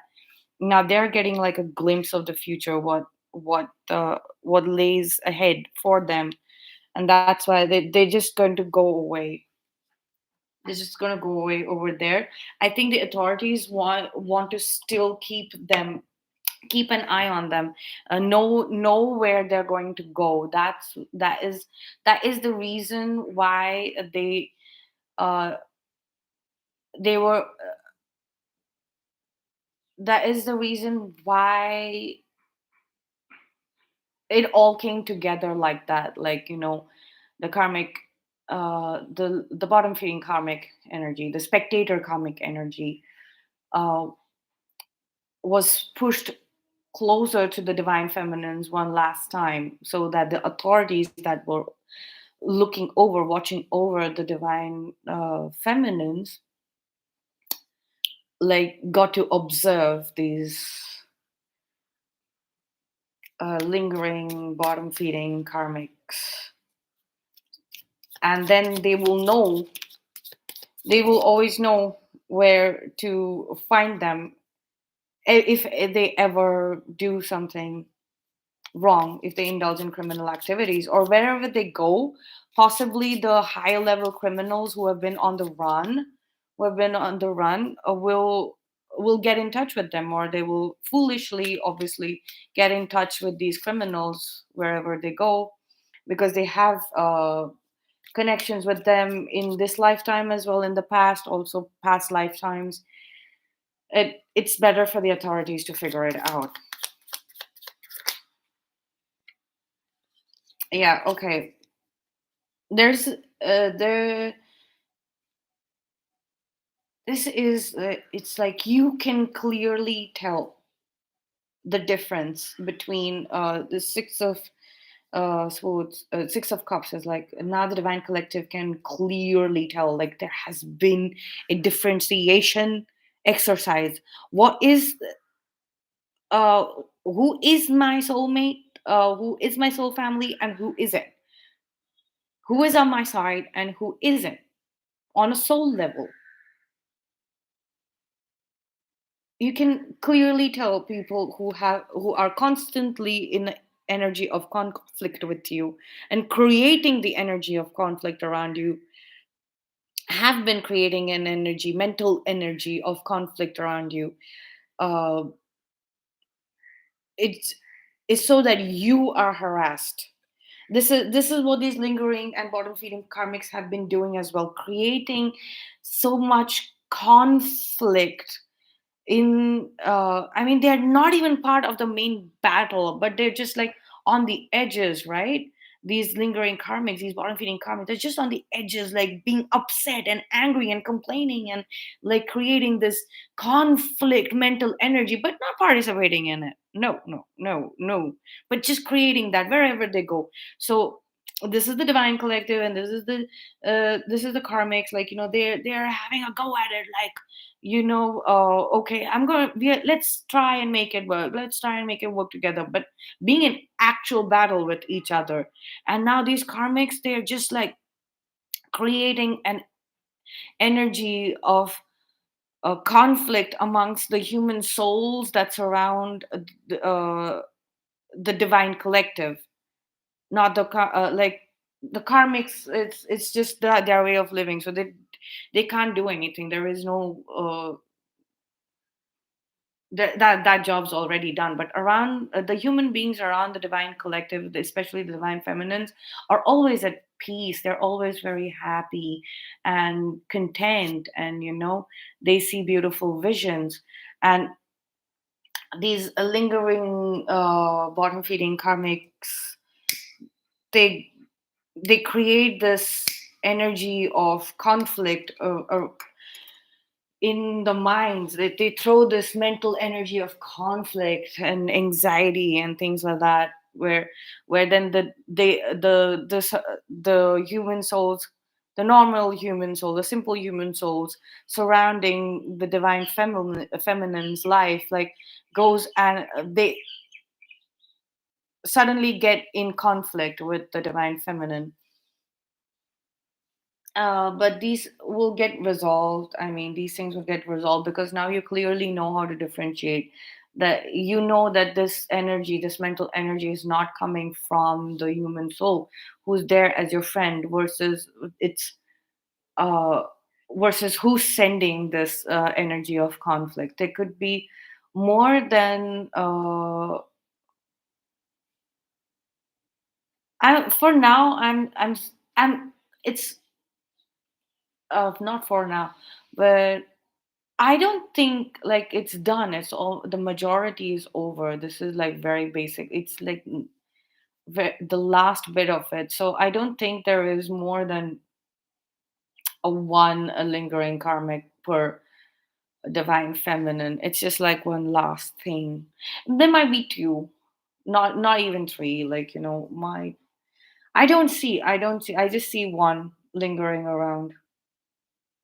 Now they're getting like a glimpse of the future, what lays ahead for them, and that's why they're just going to go away. They're just going to go away over there. I think the authorities want to still keep an eye on them, know where they're going to go. That is the reason why uh they were that is the reason why it all came together like that. Like the karmic, the bottom feeding karmic energy, the spectator karmic energy, uh was pushed closer to the divine feminines one last time, so that the authorities that were watching over the divine feminines, like got to observe these lingering bottom feeding karmics, and then they will always know where to find them if they ever do something wrong, if they indulge in criminal activities, or wherever they go. Possibly the higher level criminals who have been on the run will get in touch with them, or they will foolishly obviously get in touch with these criminals wherever they go, because they have connections with them in this lifetime as well, in the past, also past lifetimes. It's better for the authorities to figure it out. Yeah, okay. There's there this is it's like you can clearly tell the difference between the six of cups is like now the divine collective can clearly tell, like there has been a differentiation exercise. What is uh who is my soulmate, who is my soul family, and who isn't, who is on my side and who isn't, on a soul level. You can clearly tell people who are constantly in the energy of conflict with you and creating the energy of conflict around you, have been creating an energy, mental energy of conflict around you. uh, it's it's so that you are harassed, This is what these lingering and bottom feeding karmics have been doing as well, creating so much conflict in I mean, they're not even part of the main battle, but they're just like on the edges, right? These lingering karmics, these bottom feeding karmics, they're just on the edges, like being upset and angry and complaining and like creating this conflict mental energy, but not participating in it. No, no, no, no. But just creating that wherever they go. So this is the divine collective, and this is the karmics, like, they're having a go at it, like, okay, let's try and make it work, let's try and make it work together, but being in actual battle with each other. And now these karmics, they're just like creating an energy of conflict amongst the human souls that surround the divine collective, not like the karmics. It's just their way of living, so they can't do anything. There is no that job's already done. But around the human beings around the divine collective, especially the divine feminines, are always at peace. They're always very happy and content, and they see beautiful visions. And these lingering bottom feeding karmics, they they create this energy of conflict in the minds. They throw this mental energy of conflict and anxiety and things like that, where then the human souls, the normal human soul, the simple human souls surrounding the divine feminine's life, like, goes and they suddenly get in conflict with the divine feminine. But these will get resolved. I mean, these things will get resolved because now you clearly know how to differentiate. That you know that this energy, this mental energy, is not coming from the human soul who's there as your friend, it's uh, versus who's sending this energy of conflict. There could be more than for now. I'm. It's not for now, but I don't think like it's done. It's all, the majority is over. This is like very basic. It's like the last bit of it. So I don't think there is more than a lingering karmic per divine feminine. It's just like one last thing. There might be two, not even three. Like, my I don't see. I just see one lingering around,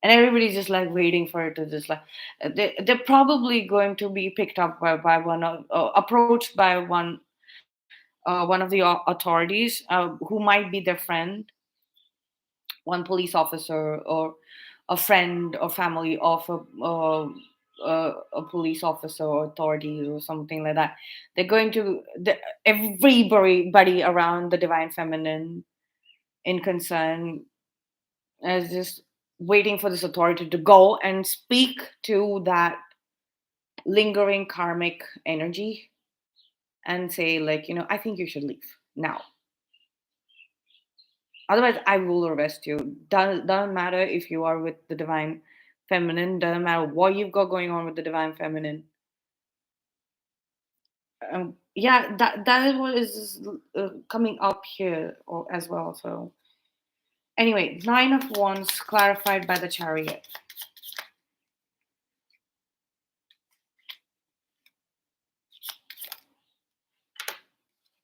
and everybody's just like waiting for it to just like they're probably going to be picked up by one of approached by one of the authorities, who might be their friend, one police officer, or a friend or family of a police officer or authorities or something like that. They're going to everybody around the divine feminine in concern is just waiting for this authority to go and speak to that lingering karmic energy and say, like, I think you should leave now, otherwise I will arrest you. Doesn't matter if you are with the divine feminine, doesn't matter what you've got going on with the divine feminine. Yeah, that is what is coming up here as well. So anyway, nine of wands clarified by the chariot.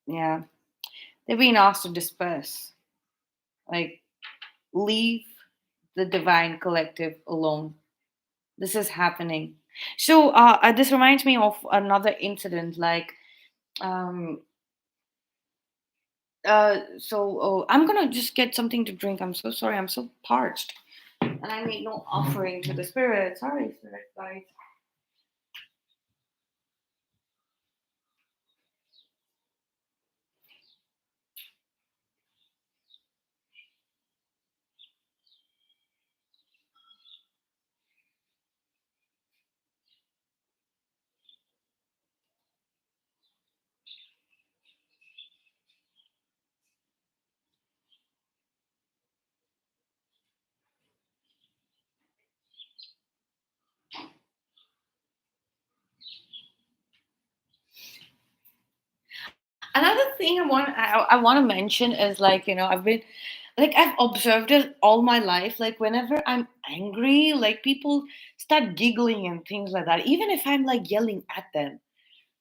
Yeah, they're being asked to disperse, like, leave the divine collective alone. This is happening. So this reminds me of another incident. Like, um, I'm gonna just get something to drink. I'm so sorry. I'm so parched, and I made no offering to the spirit. Sorry, spirit guys. thing I want to mention is, like, I've been, like, I've observed it all my life. Like, whenever I'm angry, like, people start giggling and things like that. Even if I'm like yelling at them,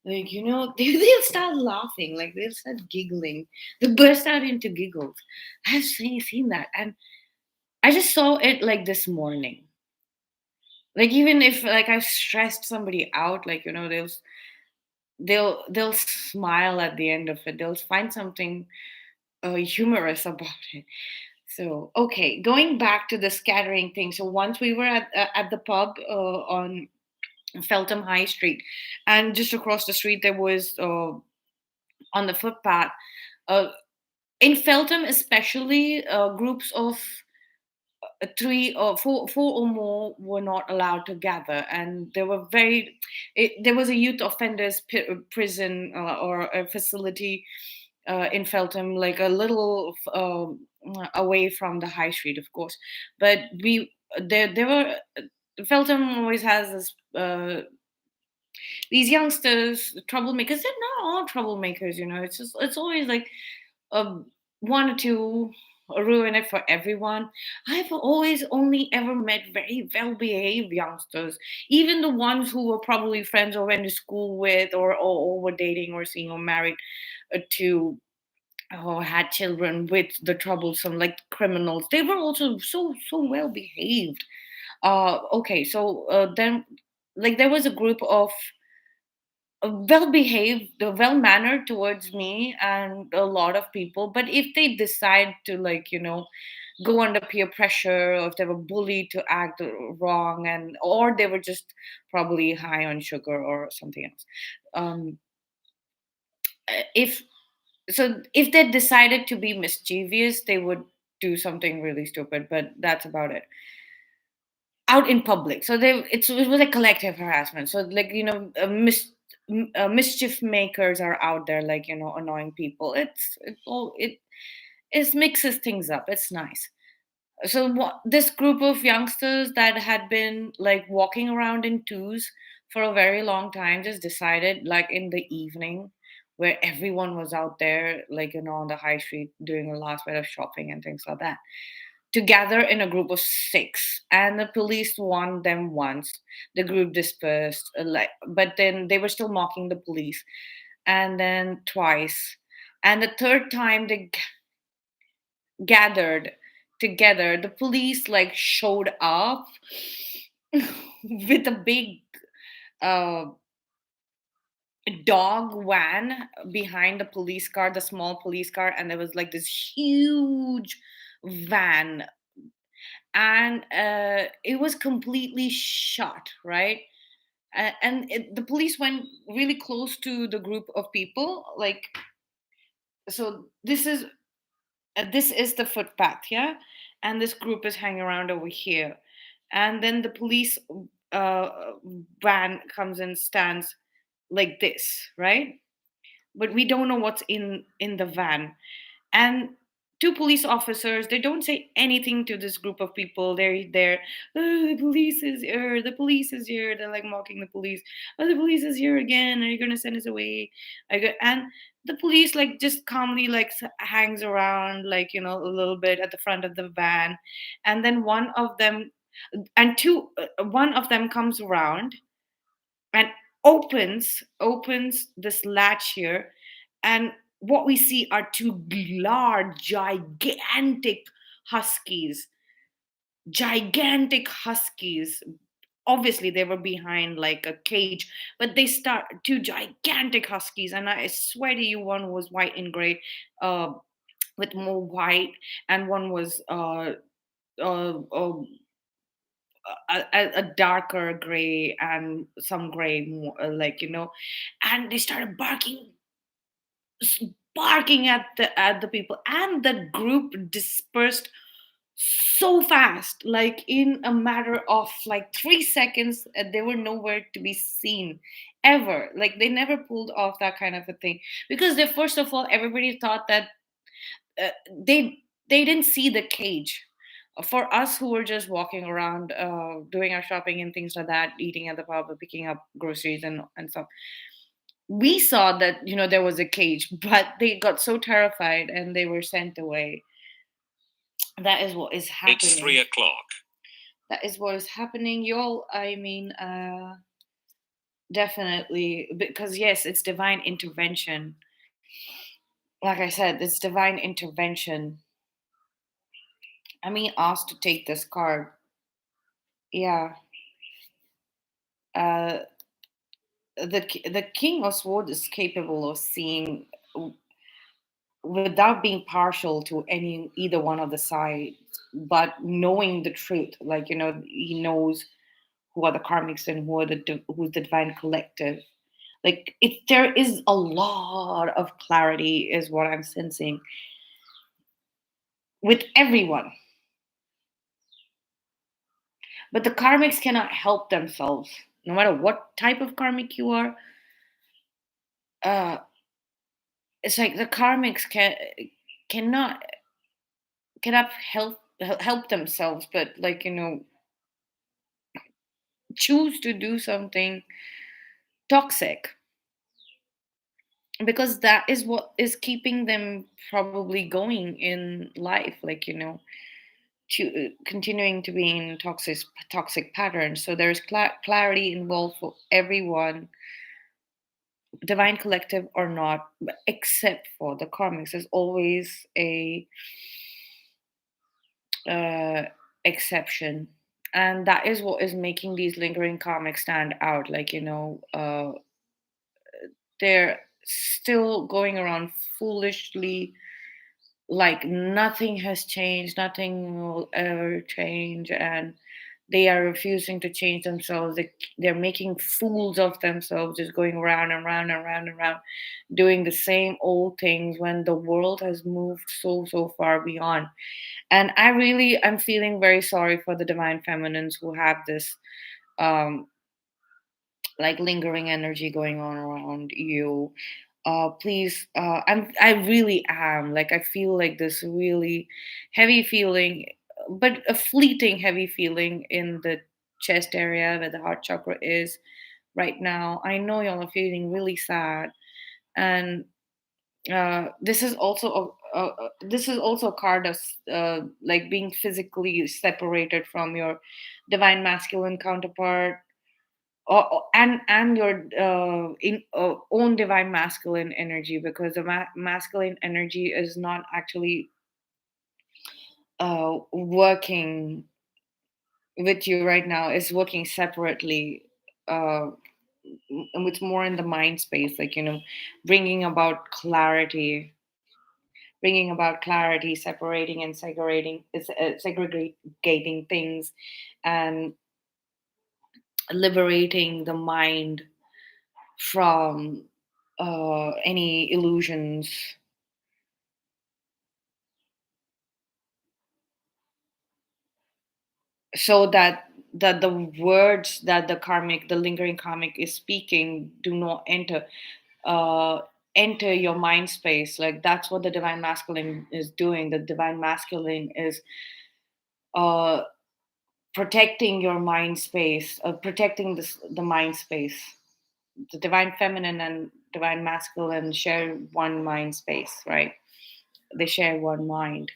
like, they'll start laughing, like they'll start giggling, they burst out into giggles. I've seen that, and I just saw it like this morning. Like, even if like I've stressed somebody out, like, they'll smile at the end of it. They'll find something humorous about it. So, okay, going back to the scattering thing. So once we were at the pub on Feltham High Street, and just across the street there was on the footpath. Uh, in Feltham, especially, groups of three or four or more were not allowed to gather, and there were there was a youth offenders prison, or a facility in Feltham, like a little away from the high street, of course. But there were Feltham always has this these youngsters, troublemakers. They're not all troublemakers, it's always like um, one or two ruin it for everyone. I've always only ever met very well behaved youngsters, even the ones who were probably friends or went to school with, or were dating or seeing or married to, or had children with the troublesome, like criminals. They were also so well behaved. Okay, so then, like, there was a group of well behaved, well mannered towards me and a lot of people. But if they decide to, like, go under peer pressure, or if they were bullied to act wrong, and or they were just probably high on sugar or something else. Um, if if they decided to be mischievous, they would do something really stupid, but that's about it out in public. So it was a collective harassment. So, like, mischief makers are out there, like, annoying people. It mixes things up. It's nice. So this group of youngsters that had been like walking around in twos for a very long time just decided, like, in the evening, where everyone was out there, like, on the high street doing a last bit of shopping and things like that, to gather in a group of six. And the police warned them once. The group dispersed, like, but then they were still mocking the police. And then twice, and the third time they gathered together, the police, like, showed up with a big uh, dog van behind the police car, the small police car, and there was like this huge van, and it was completely shut, right? The police went really close to the group of people, like, so this is the footpath, yeah, and this group is hanging around over here, and then the police uh, van comes and stands like this, right? But we don't know what's in the van. And two police officers, they don't say anything to this group of people. They're there. Oh, the police is here, the police is here. They're like mocking the police. Oh, the police is here again, are you gonna send us away? And the police, like, just calmly, like, hangs around, like, a little bit at the front of the van. And then one of them comes around and opens this latch here, and what we see are two large, huskies gigantic huskies. Obviously they were behind like a cage, but they start two gigantic huskies, and I swear to you, one was white and gray, uh with more white, and one was uh, uh a darker gray and some gray more, like, and they started s- barking at the people, and the group dispersed so fast, like in a matter of like 3 seconds. They were nowhere to be seen ever. Like, they never pulled off that kind of a thing, because they, first of all, everybody thought that uh, they they didn't see the cage. For us who were just walking around, doing our shopping and things like that, eating at the pub, picking up groceries and stuff, We saw that, there was a cage, but they got so terrified and they were sent away. That is what is happening. It's 3 o'clock. That is what is happening, y'all. Definitely, because yes, it's divine intervention. Like I said, it's divine intervention. I mean, asked to take this card. Yeah. Uh, the King of Swords is capable of seeing without being partial to any either one of the sides, but knowing the truth. Like, he knows who are the karmics and who's the divine collective. Like, there is a lot of clarity, is what I'm sensing with everyone. But the karmics cannot help themselves, no matter what type of karmic you are. Uh, it's like the karmics cannot cannot help themselves, but like, choose to do something toxic, because that is what is keeping them probably going in life, like, continuing to be in toxic patterns. So there's clarity involved for everyone, divine collective or not, except for the karmics. There's always a uh, exception, and that is what is making these lingering karmics stand out. Like, they're still going around foolishly, like nothing has changed, nothing will ever change, and they are refusing to change themselves. They're making fools of themselves, just going around and round and round and round, doing the same old things when the world has moved so far beyond. And I'm feeling very sorry for the divine feminines who have this um like lingering energy going on around you. Please, I really am, like, I feel like this really heavy feeling, but a fleeting heavy feeling in the chest area where the heart chakra is right now. I know y'all are feeling really sad, and this is also a card of like being physically separated from your divine masculine counterpart, and your own divine masculine energy, because the masculine energy is not actually working with you right now. It's working separately, uh, it's more in the mind space, like, bringing about clarity, separating and segregating things, and liberating the mind from any illusions, so that the words that the lingering karmic is speaking do not uh enter your mind space. Like, that's what the divine masculine is doing. The divine masculine is uh protecting your mind space, protecting the mind space. The divine feminine and divine masculine share one mind space, right? They share one mind,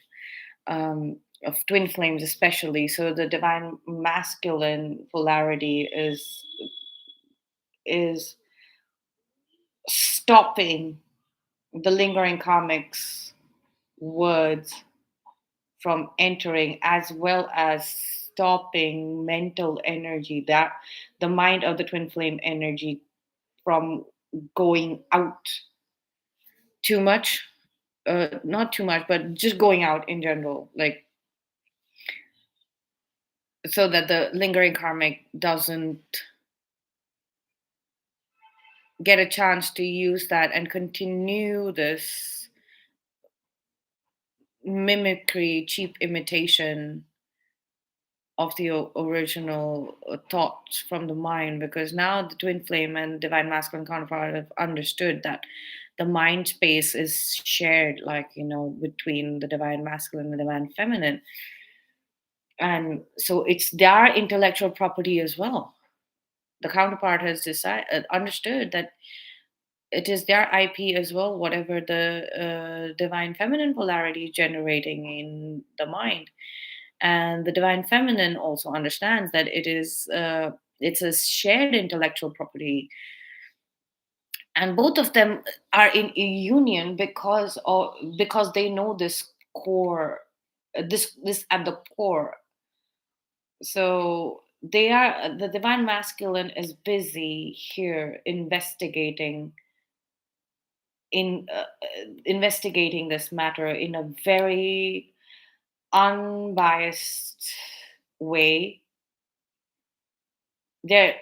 of twin flames especially. So the divine masculine polarity is stopping the lingering karmics words from entering, as well as stopping mental energy, that the mind of the twin flame energy, from going out too much, not too much, but just going out in general, like, so that the lingering karmic doesn't get a chance to use that and continue this mimicry, cheap imitation of the original thoughts from the mind. Because now the twin flame and divine masculine counterpart have understood that the mind space is shared, like, between the divine masculine and the divine feminine. And so it's their intellectual property as well. The counterpart has decided understood that it is their IP as well, whatever the divine feminine polarity is generating in the mind. And the divine feminine also understands that it's a shared intellectual property, and both of them are in a union because they know this core, this at the core. So they are, the divine masculine is busy here investigating this matter in a very unbiased way. They're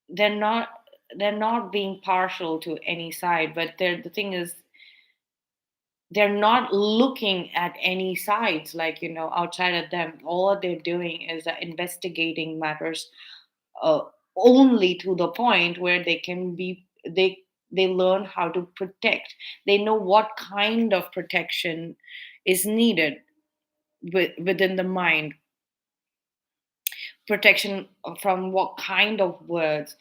they're not they're not being partial to any side, but the thing is, they're not looking at any sides, like, outside of them. All they're doing is investigating matters, uh, only to the point where they learn how to protect. They know what kind of protection is needed within the mind. Protection from what kind of words?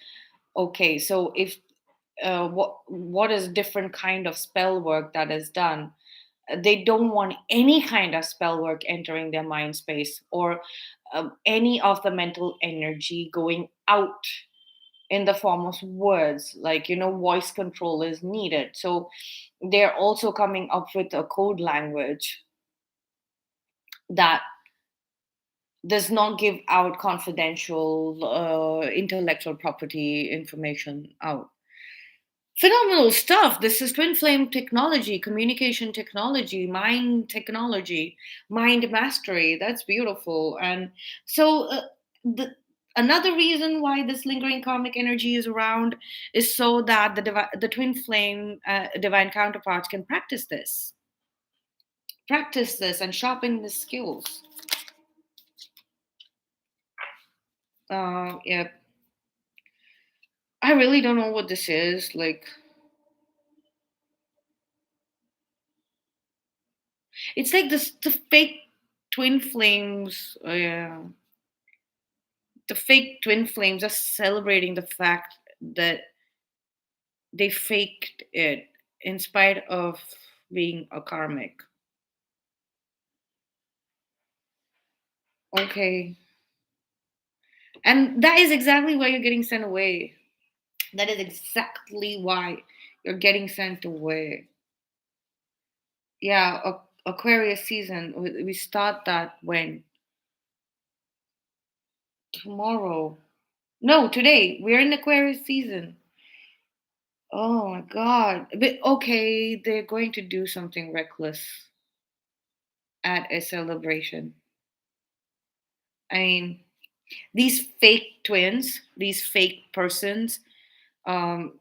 Okay, so if what is different kind of spell work that is done? They don't want any kind of spell work entering their mind space, or any of the mental energy going out in the form of words, like, voice control is needed. So they're also coming up with a code language that does not give out confidential intellectual property information out. Phenomenal stuff. This is twin flame technology, communication technology, mind mastery. That's beautiful. And so, the another reason why this lingering karmic energy is around is so that the twin flame divine counterparts can practice this and sharpen the skills. Yeah, I really don't know what this is. Like, it's like this the fake twin flames. Yeah, the fake twin flames are celebrating the fact that they faked it in spite of being a karmic. Okay. And that is exactly why you're getting sent away. That is exactly why you're getting sent away. Yeah, Aquarius season. We start that when? Tomorrow. No, today. We're in Aquarius season. Oh my God. But okay, they're going to do something reckless at a celebration. I mean, these fake twins, these fake persons, um,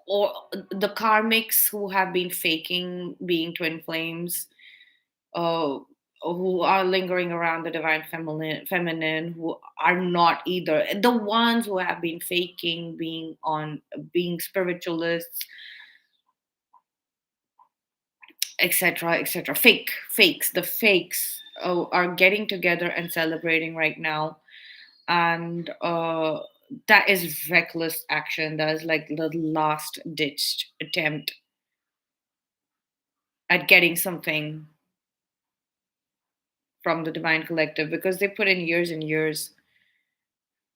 or the karmics who have been faking being twin flames, uh, who are lingering around the divine feminine, who are not either. The ones who have been faking being spiritualists, etc., etc. Fakes. The fakes are getting together and celebrating right now, and that is reckless action. That is like the last ditched attempt at getting something from the divine collective, because they put in years and years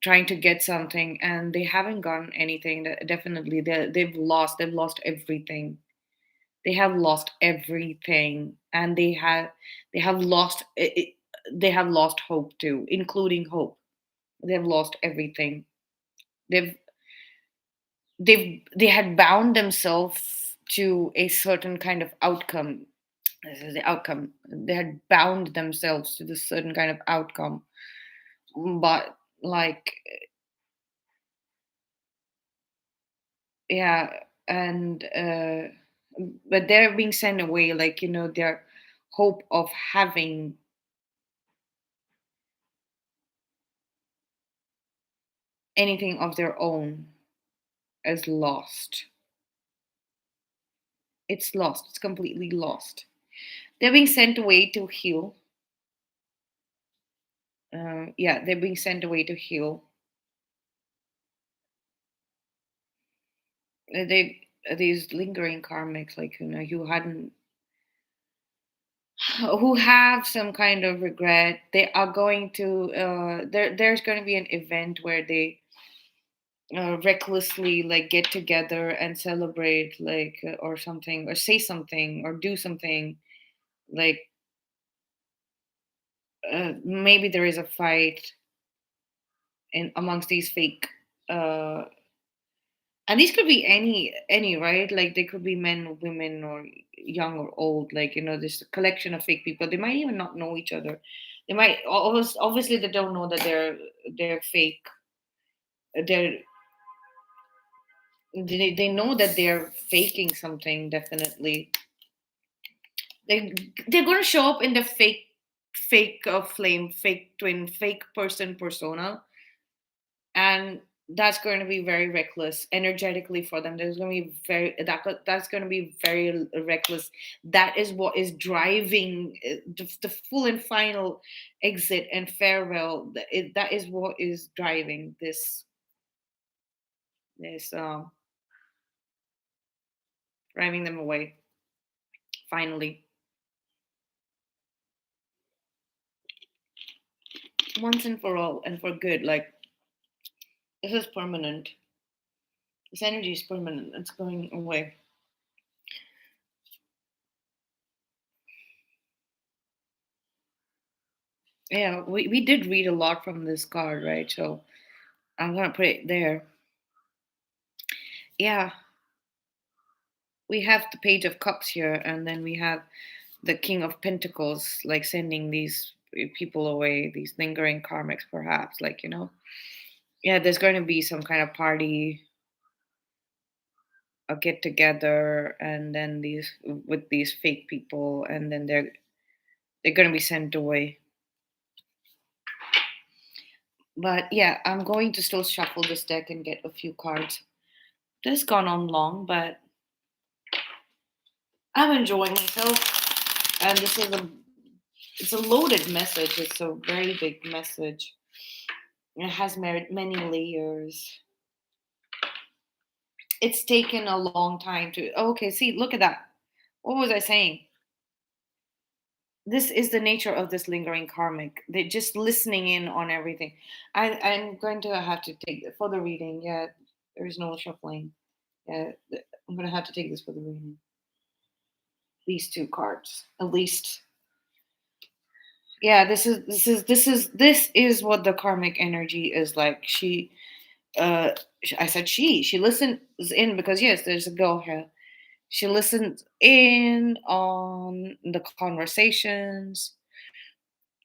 trying to get something and they haven't gotten anything. Definitely they've lost everything. They have lost everything, and they have lost they have lost hope too, including hope. They've lost everything. they've they had bound themselves to a certain kind of outcome. This is the outcome. They had bound themselves to this certain kind of outcome, but, like, yeah. And but they're being sent away, like, their hope of having anything of their own is lost. It's lost. It's completely lost. They're being sent away to heal. Yeah, they're being sent away to heal. They these lingering karmics, like, who hadn't, who have some kind of regret, they are going to, there's going to be an event where they recklessly like get together and celebrate, like, or something, or say something, or do something, like, maybe there is a fight in amongst these fake, uh and these could be any, right, like they could be men, women, or young or old, like, this collection of fake people. They might even not know each other. They might obviously they don't know that they're fake. They're they know that they're faking something, definitely. They're going to show up in the fake flame, fake twin, fake person persona, and that's going to be very reckless energetically for them. There's going to be that's going to be very reckless. That is what is driving the full and final exit and farewell. That is what is driving this driving them away finally, once and for all, and for good. Like, this is permanent. This energy is permanent. It's going away. Yeah, we did read a lot from this card, right? So I'm gonna put it there. Yeah, we have the Page of Cups here, and then we have the King of Pentacles, like sending these people away, these lingering karmics, perhaps. Like, yeah, there's going to be some kind of party, a get together, and then these with these fake people, and then they're going to be sent away. But yeah, I'm going to still shuffle this deck and get a few cards. This has gone on long, but I'm enjoying myself. And this is it's a loaded message. It's a very big message. It has many layers. It's taken a long time to. Oh, okay, see, look at that. What was I saying? This is the nature of this lingering karmic. They're just listening in on everything. I'm going to have to take for the reading. Yeah, there is no shuffling. Yeah, I'm going to have to take this for the reading. These two cards, at least. Yeah, this is what the karmic energy is like. Uh I said she listens in, because yes, there's a girl here. She listens in on the conversations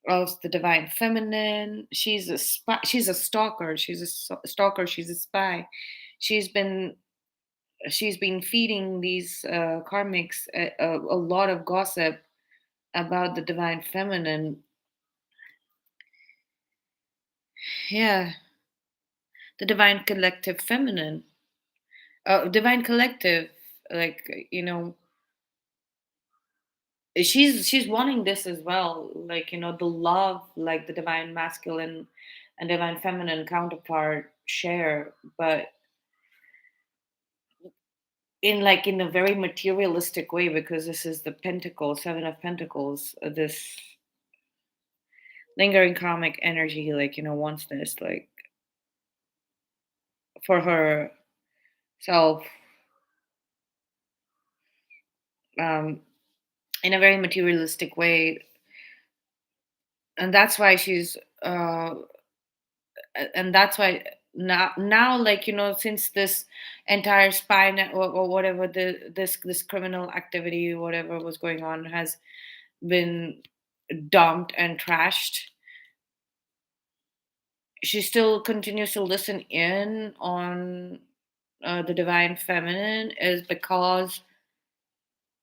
of the divine feminine. She's a spy, she's a stalker, she's a stalker, she's a spy. she's been she's been feeding these karmics a lot of gossip about the divine feminine. Yeah, the divine collective feminine, divine collective, like, she's wanting this as well, like, the love, like the divine masculine and divine feminine counterpart share, but in a very materialistic way, because this is the pentacle, seven of pentacles, this lingering karmic energy, like, wants this, like, for herself, um in a very materialistic way. And that's why she's and that's why now, like, since this entire spy net, or whatever, this criminal activity, whatever was going on, has been dumped and trashed, she still continues to listen in on the divine feminine, is because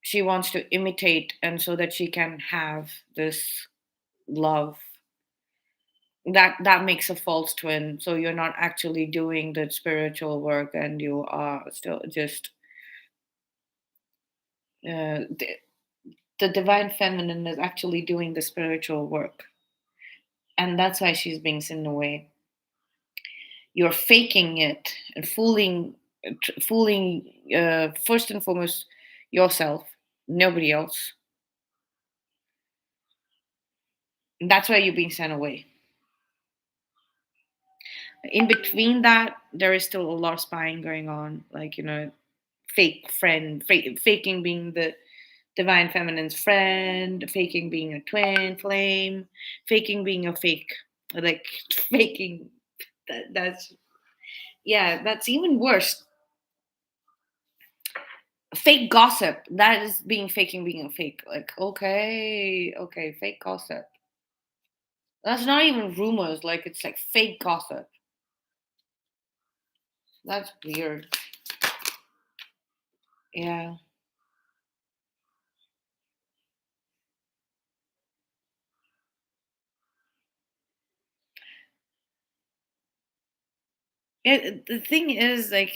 she wants to imitate, and so that she can have this love. That makes a false twin, so you're not actually doing the spiritual work, and you are still just the divine feminine is actually doing the spiritual work, and that's why she's being sent away. You're faking it and fooling fooling first and foremost yourself, nobody else. That's why you're being sent away. In between that, there is still a lot of spying going on, like, fake friend, faking being the divine feminine's friend, faking being a twin flame, faking being a fake, like faking. That's yeah, that's even worse. Fake gossip. That is being faking being a fake. Like, okay, okay, fake gossip. That's not even rumors. Like, it's like fake gossip. That's weird. Yeah. The thing is, like,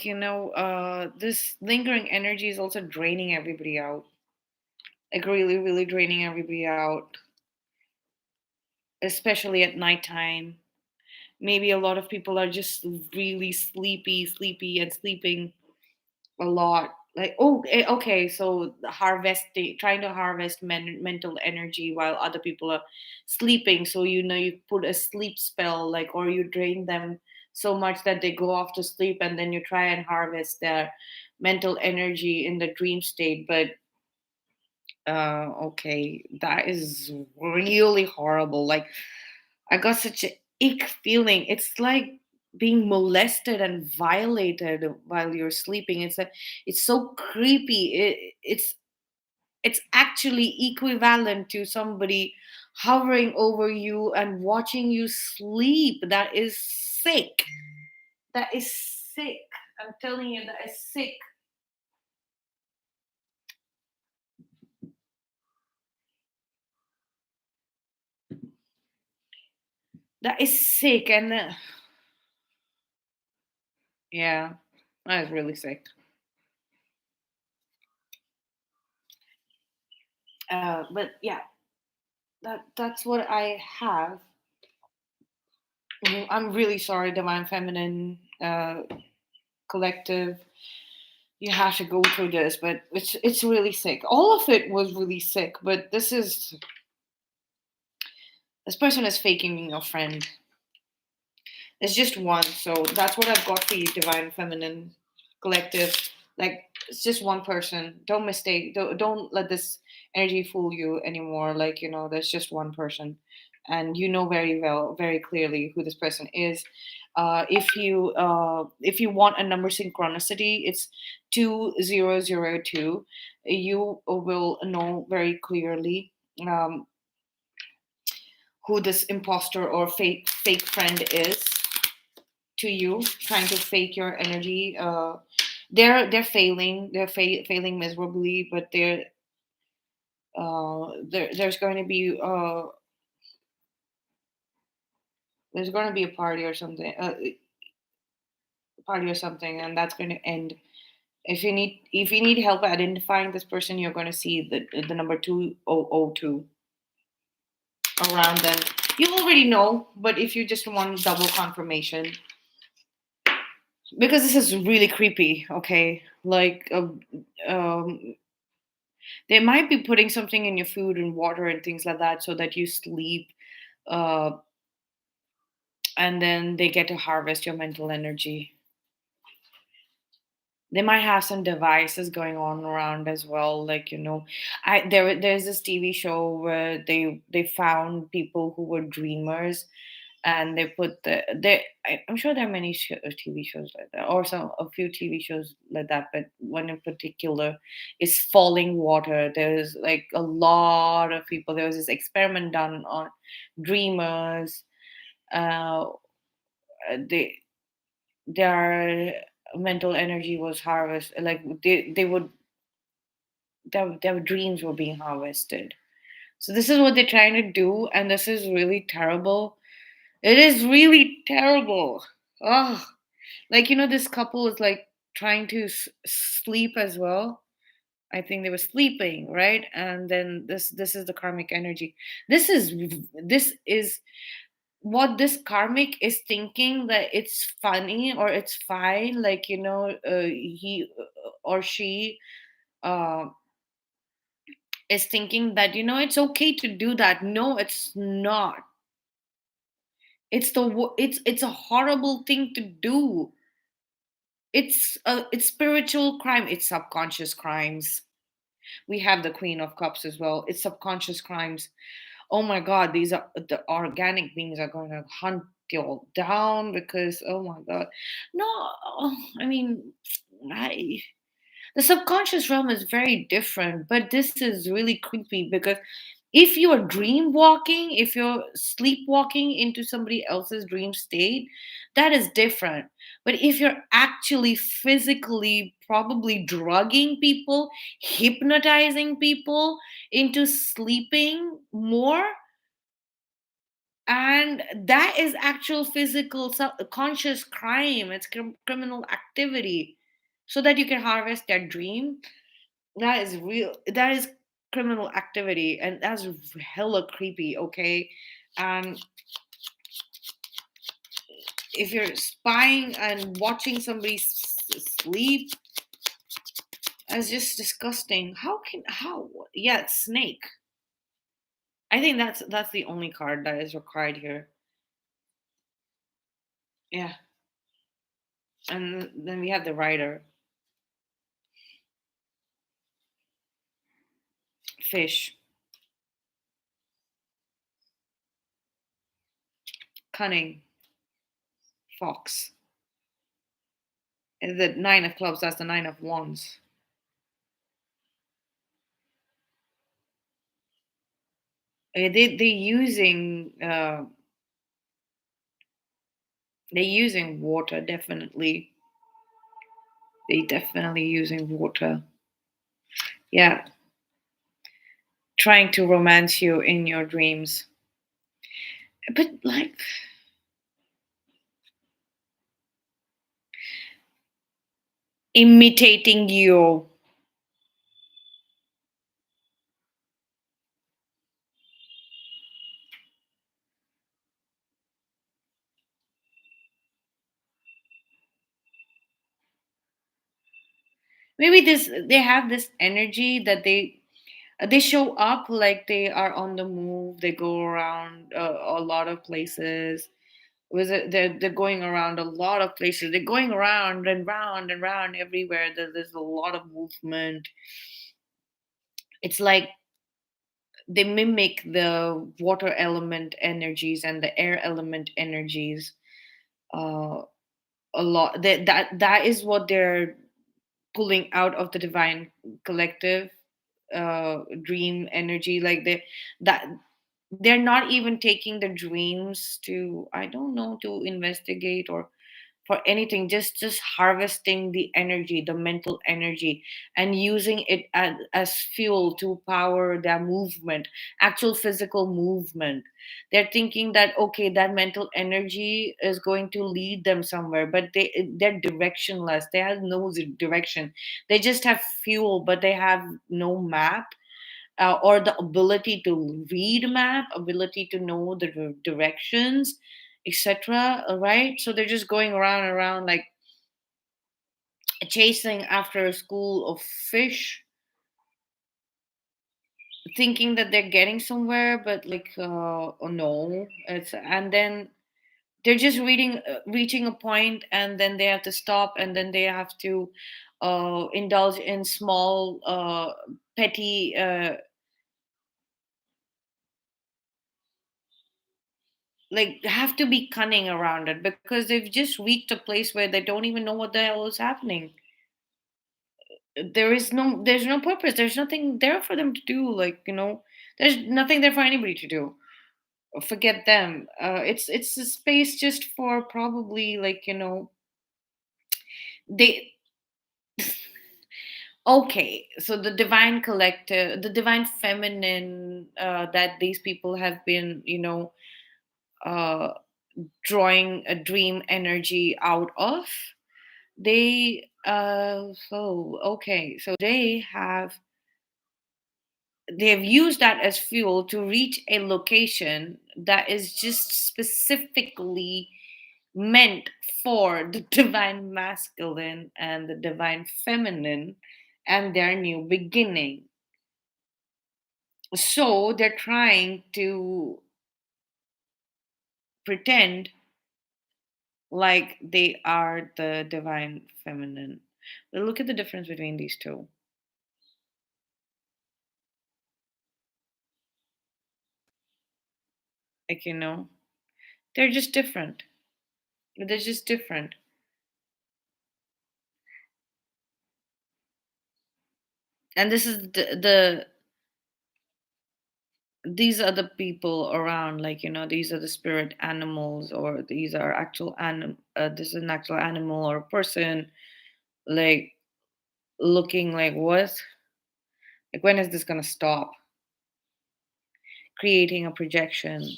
this lingering energy is also draining everybody out. Like, really, really draining everybody out, especially at nighttime. Maybe a lot of people are just really sleepy, and sleeping a lot. Like, oh, okay, so harvesting, trying to harvest mental energy while other people are sleeping. So, you put a sleep spell, like, or you drain them so much that they go off to sleep, and then you try and harvest their mental energy in the dream state. But okay, that is really horrible. Like, I got such a ick feeling. It's like being molested and violated while you're sleeping. It's so creepy. It's actually equivalent to somebody hovering over you and watching you sleep. That is sick. That is sick. I'm telling you, that is sick. That is sick. And yeah, that is really sick. But yeah, that's what I have. I'm really sorry, Divine Feminine Collective. You have to go through this, but it's really sick. All of it was really sick, but this person is faking being your friend. It's just one, so that's what I've got for you, Divine Feminine Collective. Like, it's just one person. Don't mistake. Don't let this energy fool you anymore. Like, there's just one person, and you know very well, very clearly who this person is. If you want a number synchronicity, it's 2002. You will know very clearly um, who this imposter or fake friend is to you, trying to fake your energy. They're failing. They're failing miserably, but there's going to be a party or something, and that's going to end. If you need help identifying this person, you're going to see the number 2002 around them. You already know, but if you just want double confirmation, because this is really creepy. Okay, like, um, they might be putting something in your food and water and things like that so that you sleep, uh, and then they get to harvest your mental energy. They might have some devices going on around as well, like, there's this TV show where they found people who were dreamers, and they put I'm sure there are many TV shows like that, or a few TV shows like that, but one in particular is Falling Water. There's like a lot of people. There was this experiment done on dreamers. uh they their mental energy was harvested, like they would their dreams were being harvested. So this is what they're trying to do, and this is really terrible. It is really terrible. Oh, like, this couple is like trying to sleep as well. I think they were sleeping, right? And then this is the karmic energy. This is what this karmic is thinking, that it's funny or it's fine, like, he or she uh, is thinking that, it's okay to do that. No, it's not. It's a horrible thing to do. It's spiritual crime, it's subconscious crimes. We have the Queen of Cups as well. It's subconscious crimes. Oh my God, these are the organic beings are going to hunt you all down, because oh my God, no, I mean, I the subconscious realm is very different, but this is really creepy, because if you're dream walking, if you're sleepwalking into somebody else's dream state, that is different. But if you're actually physically probably drugging people, hypnotizing people into sleeping more, and that is actual physical conscious crime, it's criminal activity, so that you can harvest their dream. That is real. That is criminal activity, and that's hella creepy. Okay, and if you're spying and watching somebody sleep, that's just disgusting. How? Yeah, it's snake. I think that's the only card that is required here. Yeah, and then we have the rider, fish, cunning, fox. And the nine of clubs. That's the nine of wands. They're using water, definitely. They definitely using water. Yeah, trying to romance you in your dreams. But like, imitating you. Maybe this they have this energy that they show up like they are on the move. They go around a lot of places. They're going around a lot of places. They're going around and round and round everywhere. There's a lot of movement. It's like they mimic the water element energies and the air element energies uh, a lot. That is what they're pulling out of the divine collective dream energy. Like that they're not even taking the dreams to, I don't know, to investigate or for anything, just harvesting the energy, the mental energy, and using it as fuel to power their movement, actual physical movement. They're thinking that okay, that mental energy is going to lead them somewhere, but they're directionless. They have no direction. They just have fuel, but they have no map, or the ability to read map, ability to know the directions, etc. Right? So they're just going around and around, like chasing after a school of fish, thinking that they're getting somewhere, but like, oh no, it's and then they're just reaching a point, and then they have to stop, and then they have to indulge in small, petty. Like have to be cunning around it, because they've just reached a place where they don't even know what the hell is happening. There's no purpose, there's nothing there for them to do, like, there's nothing there for anybody to do. Forget them. It's a space just for probably, like, they okay, so the divine collective, the divine feminine, that these people have been, uh drawing a dream energy out of, they okay, so they have they have used that as fuel to reach a location that is just specifically meant for the divine masculine and the divine feminine and their new beginning. So they're trying to pretend like they are the divine feminine. But look at the difference between these two. Like, they're just different. They're just different. And this is the these are the people around, like, these are the spirit animals, or these are actual this is an actual animal or a person, like, looking like, what, like, when is this going to stop, creating a projection.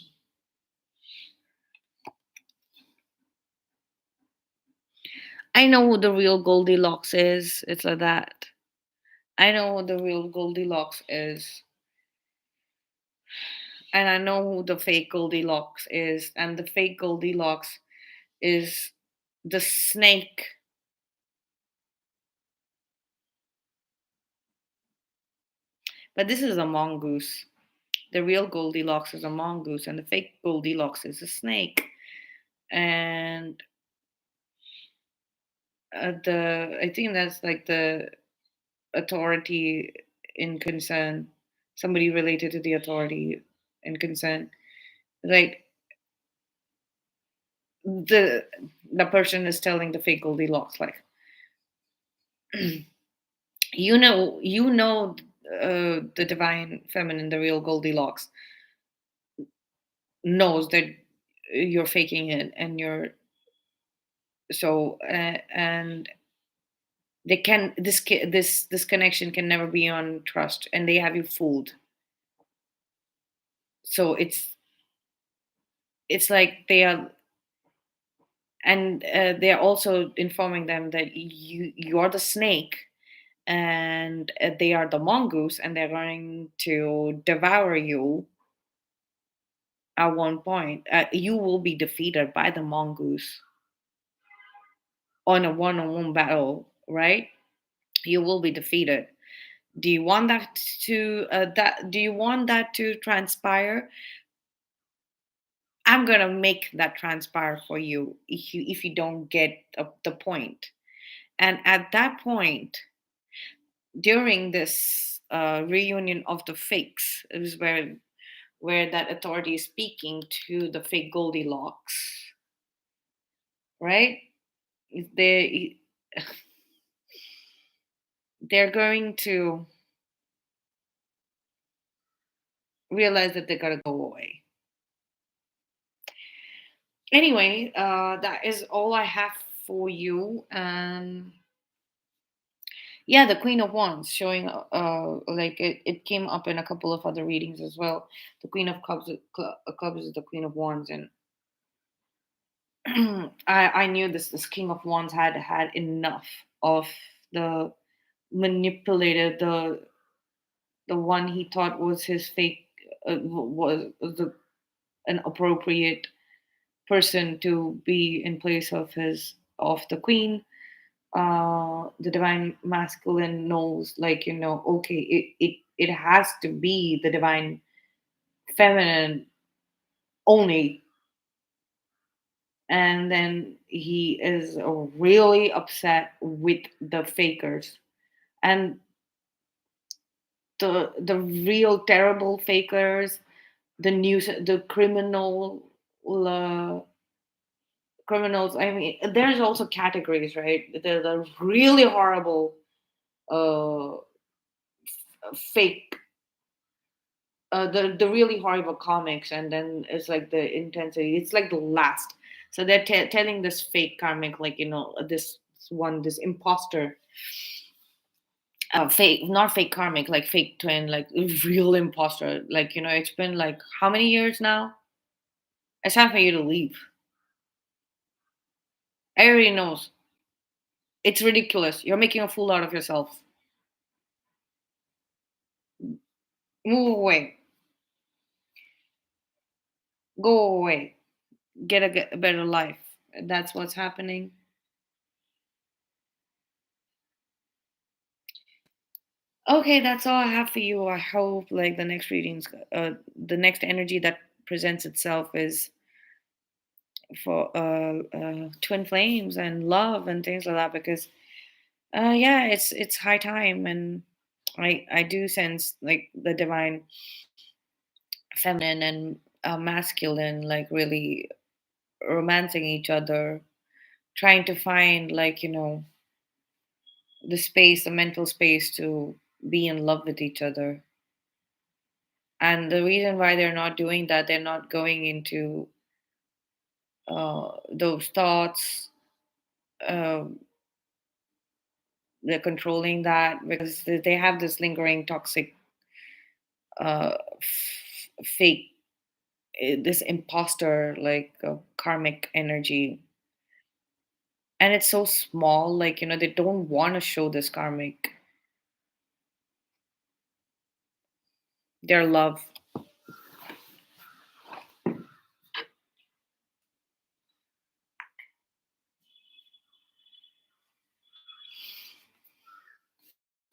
I know who the real Goldilocks is. It's like that. I know who the real Goldilocks is, and I know who the fake Goldilocks is, and the fake Goldilocks is the snake. But this is a mongoose. The real Goldilocks is a mongoose, and the fake Goldilocks is a snake. And the I think that's like the authority in concern, somebody related to the authority in concern. Like, the the person is telling the fake Goldilocks, like, the divine feminine, the real Goldilocks, knows that you're faking it, and you're so and they can this connection can never be on trust, and they have you fooled. So it's like they are, and they're also informing them that you're the snake, and they are the mongoose, and they're going to devour you at one point. You will be defeated by the mongoose on a one-on-one battle, right? You will be defeated. Do you want that do you want that to transpire? I'm gonna make that transpire for you if you don't get the point. And at that point, during this reunion of the fakes, it was where that authority is speaking to the fake Goldilocks, right? They they're going to realize that they gotta go away. Anyway, that is all I have for you. And yeah, the Queen of Wands showing, like, it came up in a couple of other readings as well. The Queen of Cups is the Queen of Wands, and I knew this King of Wands had enough of the manipulated, the one he thought was his fake, was an appropriate person to be in place of the queen. The divine masculine knows, like, okay, it has to be the divine feminine only. And then he is really upset with the fakers, and the real terrible fakers, the uh, criminals. I mean, there's also categories, right? There's the really horrible uh fake, the really horrible comics, and then it's like the intensity, it's like the last. So they're telling this fake karmic, like, this imposter, fake, not fake karmic, like fake twin, like real imposter, like, it's been like how many years now? It's time for you to leave. Everybody knows it's ridiculous, you're making a fool out of yourself. Move away, go away, get a better life. That's what's happening. Okay, that's all I have for you. I hope like the next readings, the next energy that presents itself is for twin flames and love and things like that. Because yeah, it's high time, and I do sense like the divine feminine and masculine like really romancing each other, trying to find like the space, the mental space to be in love with each other. And the reason why they're not doing that, they're not going into those thoughts. Um, they're controlling that because they have this lingering toxic, fake, this imposter like karmic energy, and it's so small. Like they don't want to show this karmic their love.